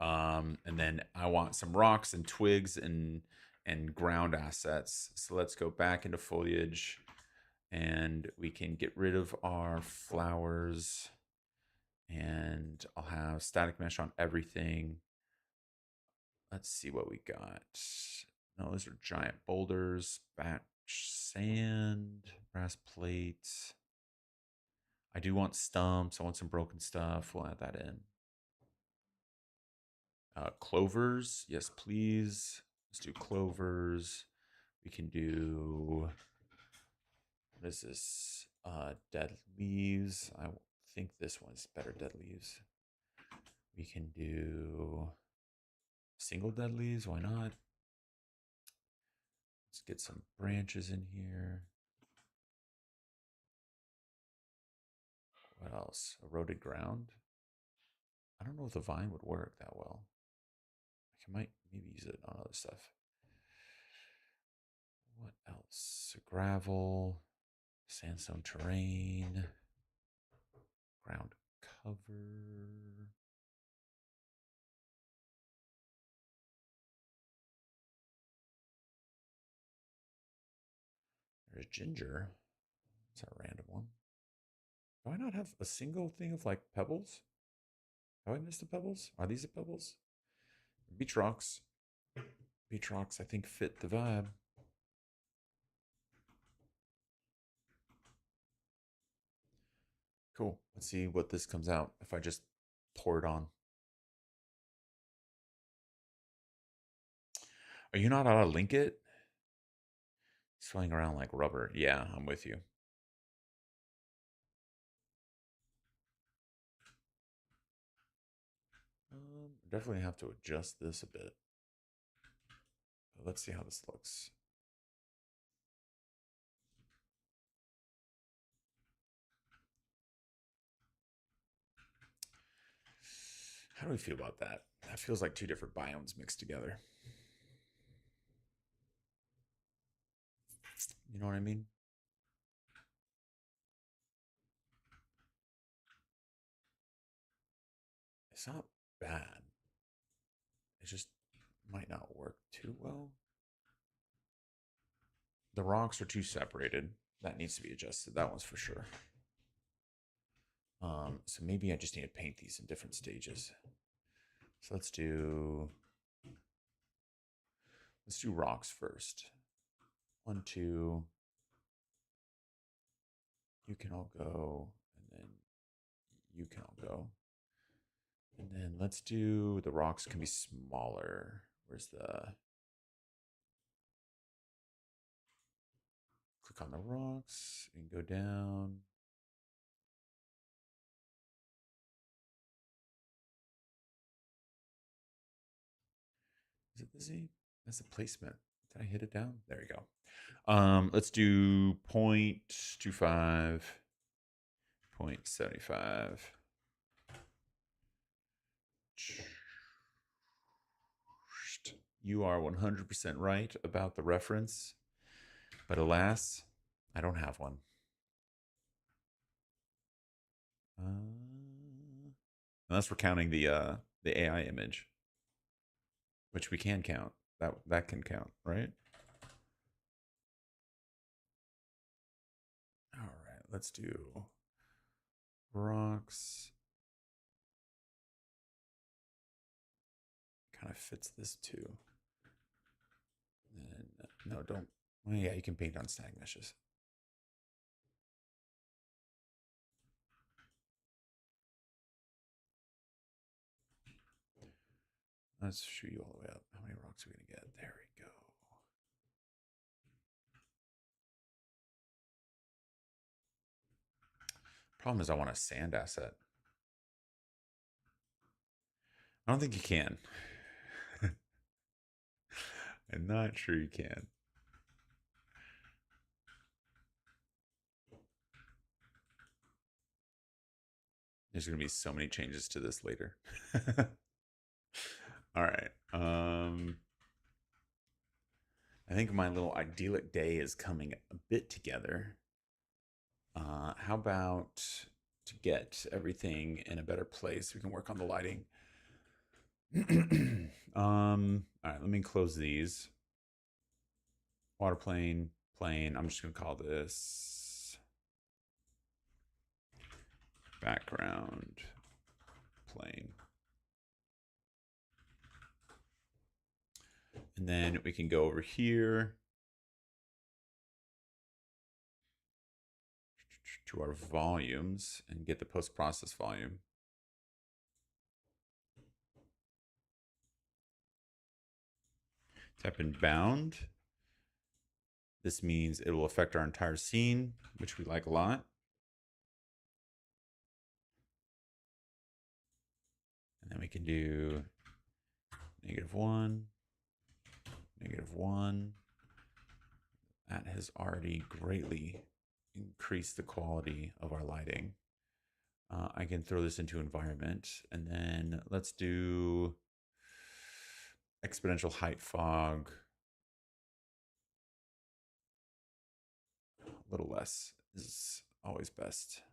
And then I want some rocks and twigs and ground assets. So let's go back into foliage, and we can get rid of our flowers, and I'll have static mesh on everything. Let's see what we got. No, those are giant boulders, batch sand, brass plates. I do want stumps. I want some broken stuff. We'll add that in. Clovers, yes, please. Let's do clovers. We can do, what is this? Dead leaves. I think this one's better, dead leaves. We can do single dead leaves. Why not? Let's get some branches in here. What else? Eroded ground. I don't know if the vine would work that well. I might maybe use it on other stuff. What else? Gravel, sandstone terrain, ground cover. There's ginger. It's a random one. Do I not have a single thing of like pebbles? Have I missed the pebbles? Are these the pebbles? Beach rocks. Beach rocks, I think, fit the vibe. Cool. Let's see what this comes out if I just pour it on. Are you not allowed to link it? Swing around like rubber. Yeah, I'm with you. Definitely have to adjust this a bit. But let's see how this looks. How do we feel about that? That feels like two different biomes mixed together. You know what I mean? It's not bad. It just might not work too well. The rocks are too separated. That needs to be adjusted. That one's for sure. So maybe I just need to paint these in different stages. So let's do rocks first. 1, 2. You can all go, and then you can all go. And then let's do the rocks can be smaller. Where's the click on the rocks and go down. Is it busy? That's the placement Did I hit it down? There you go. Let's do 0.25, 0.75. You are 100% right about the reference, but alas, I don't have one. Unless we're counting the AI image, which we can count. That can count, right? All right, let's do rocks. Kind of fits this too. And no, don't. Well, yeah, you can paint on snag meshes. Let's shoot you all the way up. How many rocks are we gonna get? There we go. Problem is, I want a sand asset. I don't think you can. I'm not sure you can. There's gonna be so many changes to this later. All right. I think my little idyllic day is coming a bit together. How about to get everything in a better place, we can work on the lighting. All right, let me close these. Water plane, plane. I'm just gonna call this background plane. And then we can go over here to our volumes and get the post-process volume. Type in bound. This means it will affect our entire scene, which we like a lot. And then we can do -1, -1. That has already greatly increased the quality of our lighting. I can throw this into environment, and then let's do exponential height fog. A little less is always best.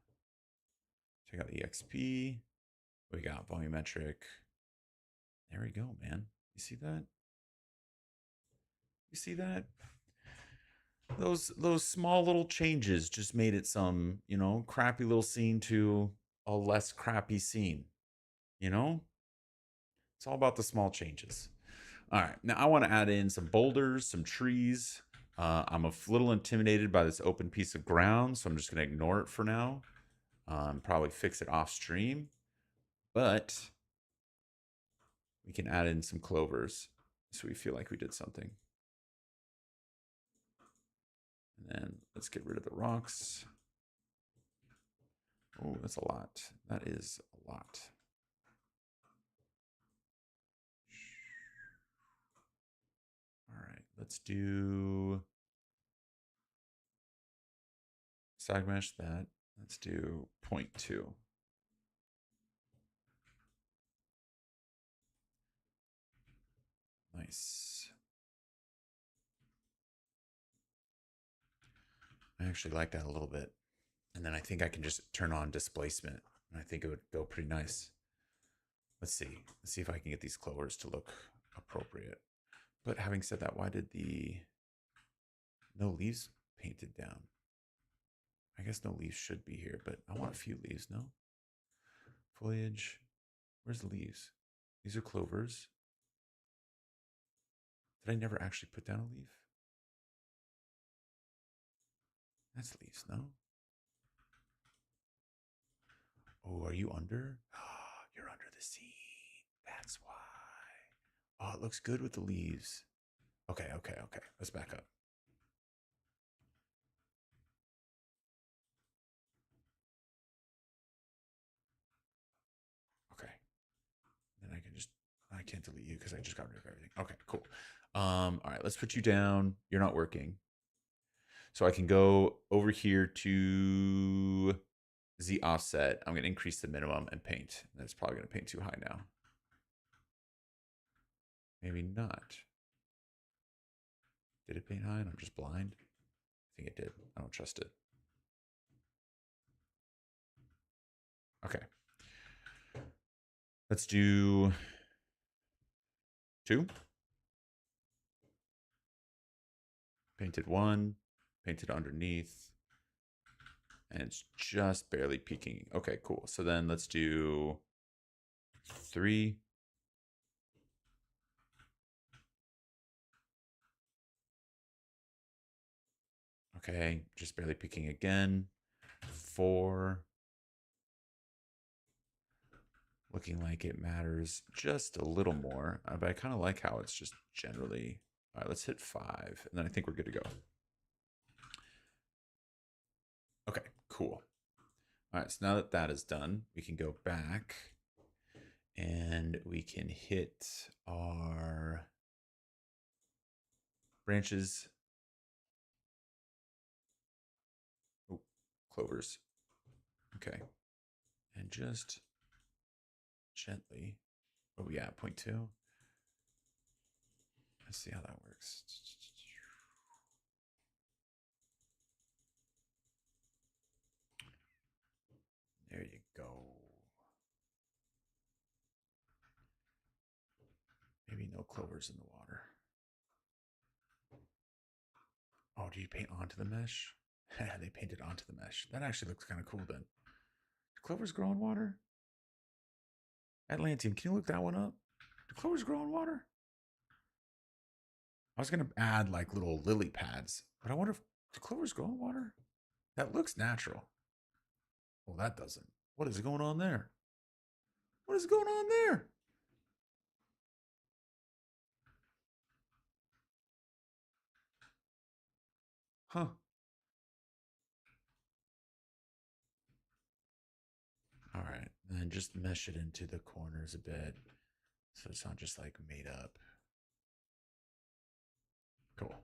Check out EXP. We got volumetric. There we go, man. You see that? You see that? Those small little changes just made it some, crappy little scene to a less crappy scene. It's all about the small changes. All right, now I want to add in some boulders, some trees. I'm a little intimidated by this open piece of ground, so I'm just going to ignore it for now. Probably fix it off stream, but we can add in some clovers so we feel like we did something. And then let's get rid of the rocks. Oh, that's a lot. That is a lot. All right, let's do side mesh that. Let's do 0.2. Nice. I actually like that a little bit. And then I think I can just turn on displacement. And I think it would go pretty nice. Let's see. Let's see if I can get these clovers to look appropriate. But having said that, why did the no leaves painted down? I guess no leaves should be here, but I want a few leaves, no? Foliage. Where's the leaves? These are clovers. Did I never actually put down a leaf? That's leaves, no? Oh, are you under? Oh, you're under the scene. That's why. Oh, it looks good with the leaves. Okay. Let's back up. Okay. Then I I can't delete you because I just got rid of everything. Okay, cool. All right, let's put you down. You're not working. So I can go over here to Z offset. I'm going to increase the minimum and paint. That's probably going to paint too high now. Maybe not. Did it paint high and I'm just blind? I think it did. I don't trust it. Okay. Let's do 2. Painted 1. Painted underneath. And it's just barely peeking. Okay, cool. So then let's do 3. Okay, just barely peeking again. 4. Looking like it matters just a little more, but I kind of like how it's just generally. All right, let's hit 5, and then I think we're good to go. Okay, cool. All right, so now that that is done, we can go back and we can hit our branches. Oh, clovers. Okay. And just gently. Oh, yeah, 0.2. Let's see how that works. There you go. Maybe no clovers in the water. Oh, do you paint onto the mesh? They painted onto the mesh. That actually looks kind of cool then. Do clovers grow in water? Atlantean, can you look that one up? Do clovers grow in water? I was going to add like little lily pads, but I wonder if do clovers grow in water? That looks natural. Well, that doesn't. What is going on there? What is going on there? Huh. All right. And then just mesh it into the corners a bit so it's not just like made up. Cool.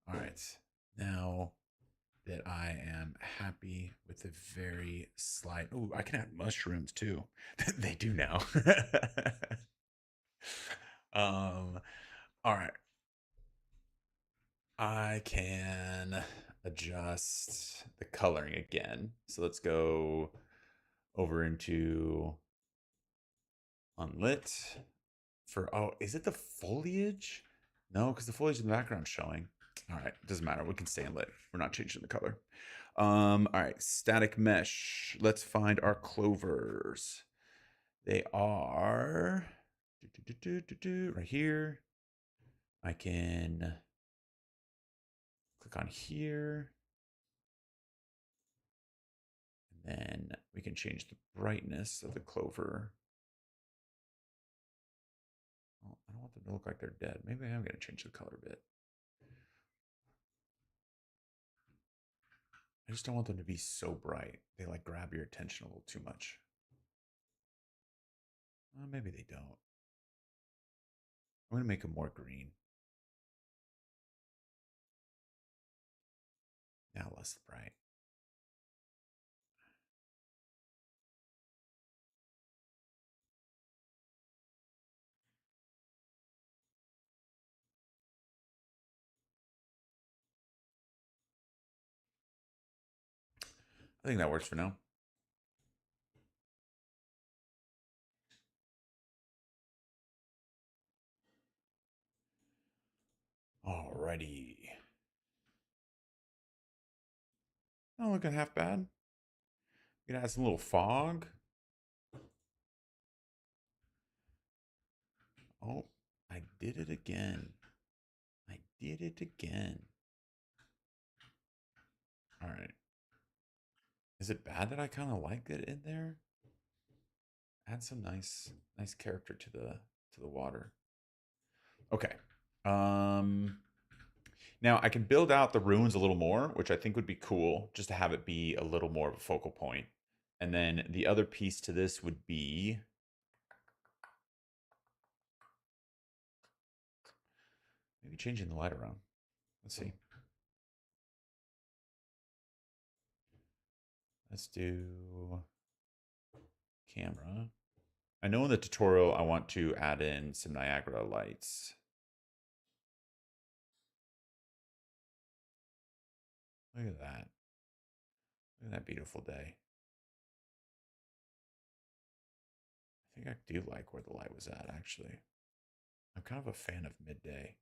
All right. Now that I am happy with the very slight. Oh, I can add mushrooms too. They do now. All right. I can adjust the coloring again. So let's go over into unlit for, oh, is it the foliage? No, because the foliage in the background showing. All right, doesn't matter. We can stay in lit. We're not changing the color. All right, static mesh. Let's find our clovers. They are right here. I can click on here. And then we can change the brightness of the clover. Oh, I don't want them to look like they're dead. Maybe I am going to change the color a bit. I just don't want them to be so bright. They like grab your attention a little too much. Well, maybe they don't. I'm going to make them more green. Now less bright. I think that works for now. Alrighty. Not looking half bad. Gonna add some little fog. Oh, I did it again. I did it again. All right. Is it bad that I kind of like it in there? Add some nice character to the water. Okay. Now I can build out the ruins a little more, which I think would be cool, just to have it be a little more of a focal point. And then the other piece to this would be Maybe changing the light around. Let's see. Let's do camera. I know in the tutorial I want to add in some Niagara lights. Look at that. Look at that beautiful day. I think I do like where the light was at, actually. I'm kind of a fan of midday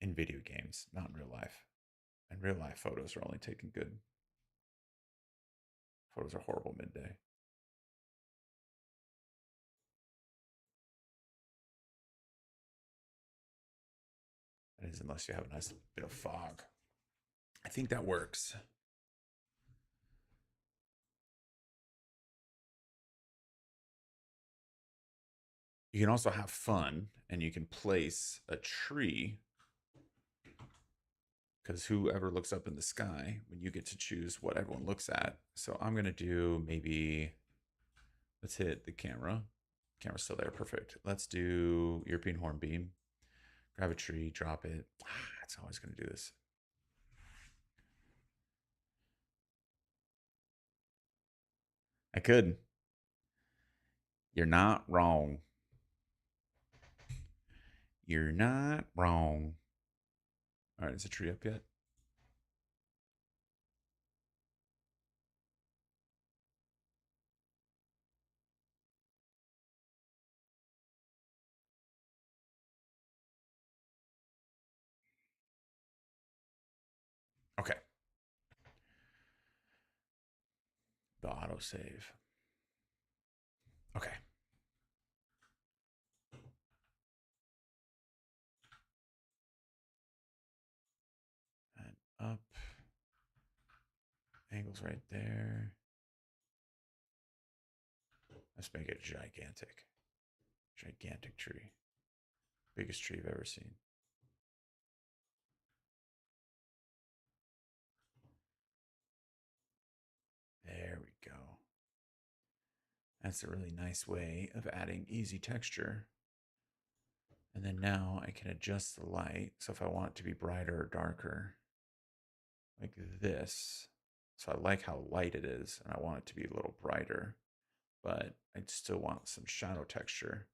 in video games, not in real life. In real life, photos are only taken good. Photos are horrible midday. That is, unless you have a nice bit of fog. I think that works. You can also have fun, and you can place a tree, because whoever looks up in the sky, when you get to choose what everyone looks at. So I'm going to do maybe, let's hit the camera. Camera's still there. Perfect. Let's do European hornbeam. Grab a tree, drop it. It's always going to do this. I could. You're not wrong. You're not wrong. All right, is the tree up yet? Okay. The autosave. Okay. And up. Angle's right there. Let's make it gigantic. Gigantic tree. Biggest tree I've ever seen. There we go. That's a really nice way of adding easy texture. And then now I can adjust the light. So if I want it to be brighter or darker, like this. So I like how light it is, and I want it to be a little brighter, but I still want some shadow texture.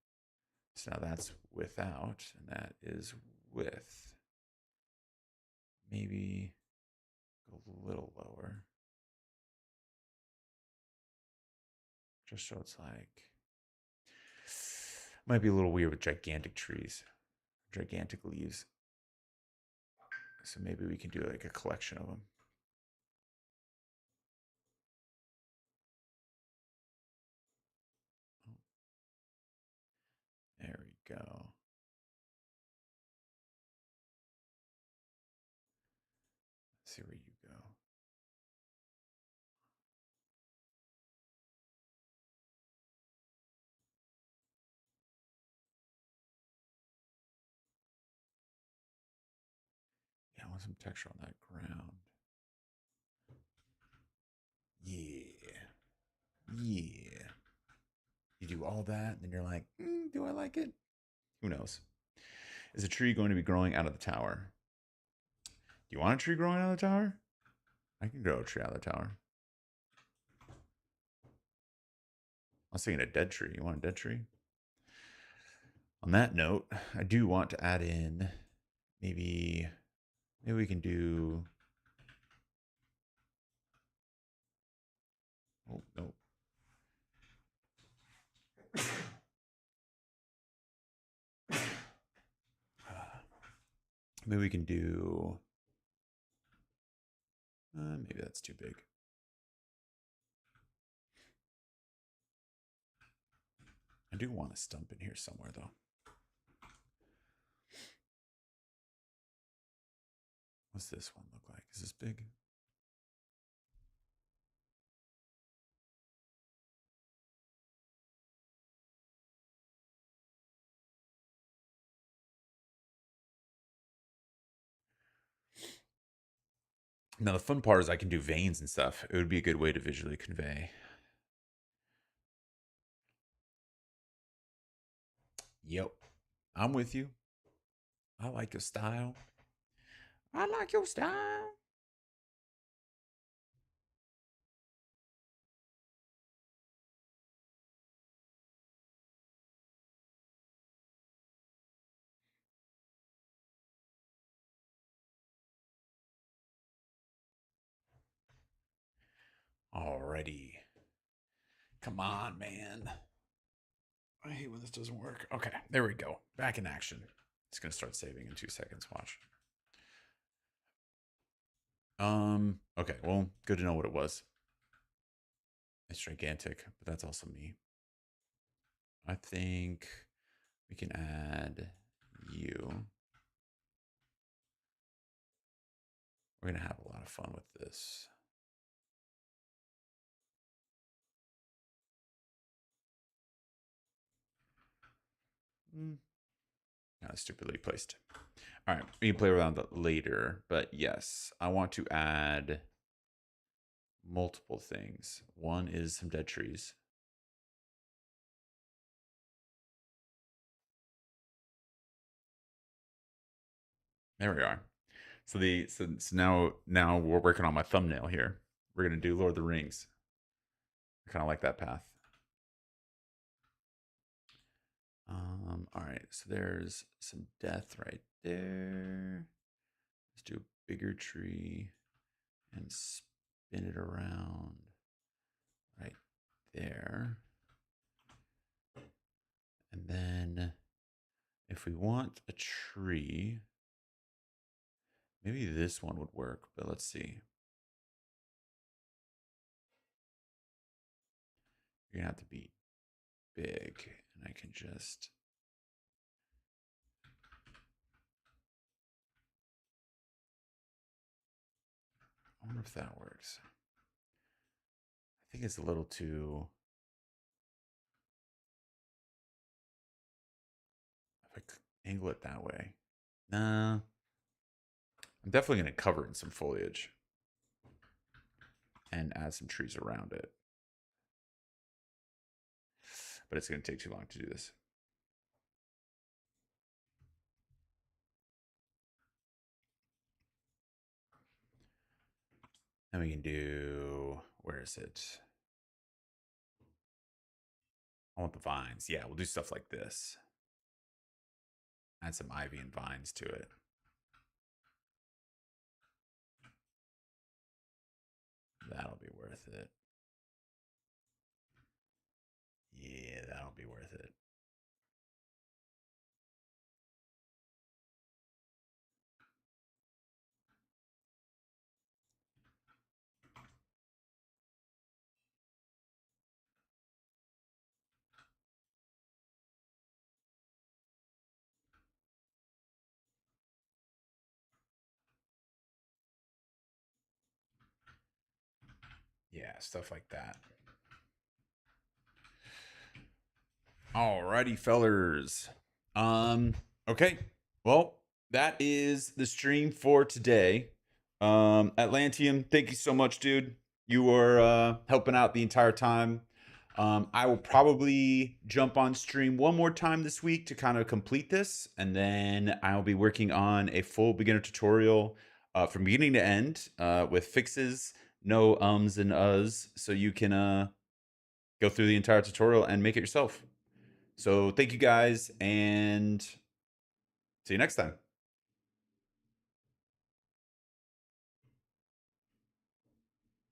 So now that's without, and that is with. Maybe go a little lower. Just so it's like, might be a little weird with gigantic trees, gigantic leaves. So maybe we can do like a collection of them. There we go. Let's see where you go. Yeah, I want some texture on that ground. Yeah. Yeah. You do all that, and then you're like, do I like it? Who knows? Is a tree going to be growing out of the tower? Do you want a tree growing out of the tower? I can grow a tree out of the tower. I was thinking a dead tree. You want a dead tree? On that note, I do want to add in maybe we can do. Oh no. Maybe we can do. Maybe that's too big. I do want a stump in here somewhere, though. What's this one look like? Is this big? Now, the fun part is I can do veins and stuff. It would be a good way to visually convey. Yep. I'm with you. I like your style. I like your style. Alrighty. Come on, man. I hate when this doesn't work. Okay, there we go. Back in action. It's gonna start saving in 2 seconds. Watch. Okay, well, good to know what it was. It's gigantic, but that's also me. I think we can add you. We're gonna have a lot of fun with this. Kind of stupidly placed. All right, we can play around that later, but yes, I want to add multiple things. One is some dead trees. There we are. So now we're working on my thumbnail here. We're gonna do Lord of the Rings. I kind of like that path. All right, so there's some death right there. Let's do a bigger tree and spin it around right there. And then if we want a tree, maybe this one would work, but let's see. You're gonna have to be big, and I can just I wonder if that works. I think it's a little too. If I angle it that way, nah. I'm definitely gonna cover it in some foliage and add some trees around it, but it's gonna take too long to do this. And we can do, where is it? I want the vines. Yeah, we'll do stuff like this. Add some ivy and vines to it. That'll be worth it. Yeah, that'll be worth it. Yeah, stuff like that. Alrighty, fellers. Okay. Well, that is the stream for today. Atlanteum, thank you so much, dude. You were helping out the entire time. I will probably jump on stream one more time this week to kind of complete this, and then I'll be working on a full beginner tutorial from beginning to end with fixes, no ums and uhs, so you can go through the entire tutorial and make it yourself. So thank you guys, and see you next time.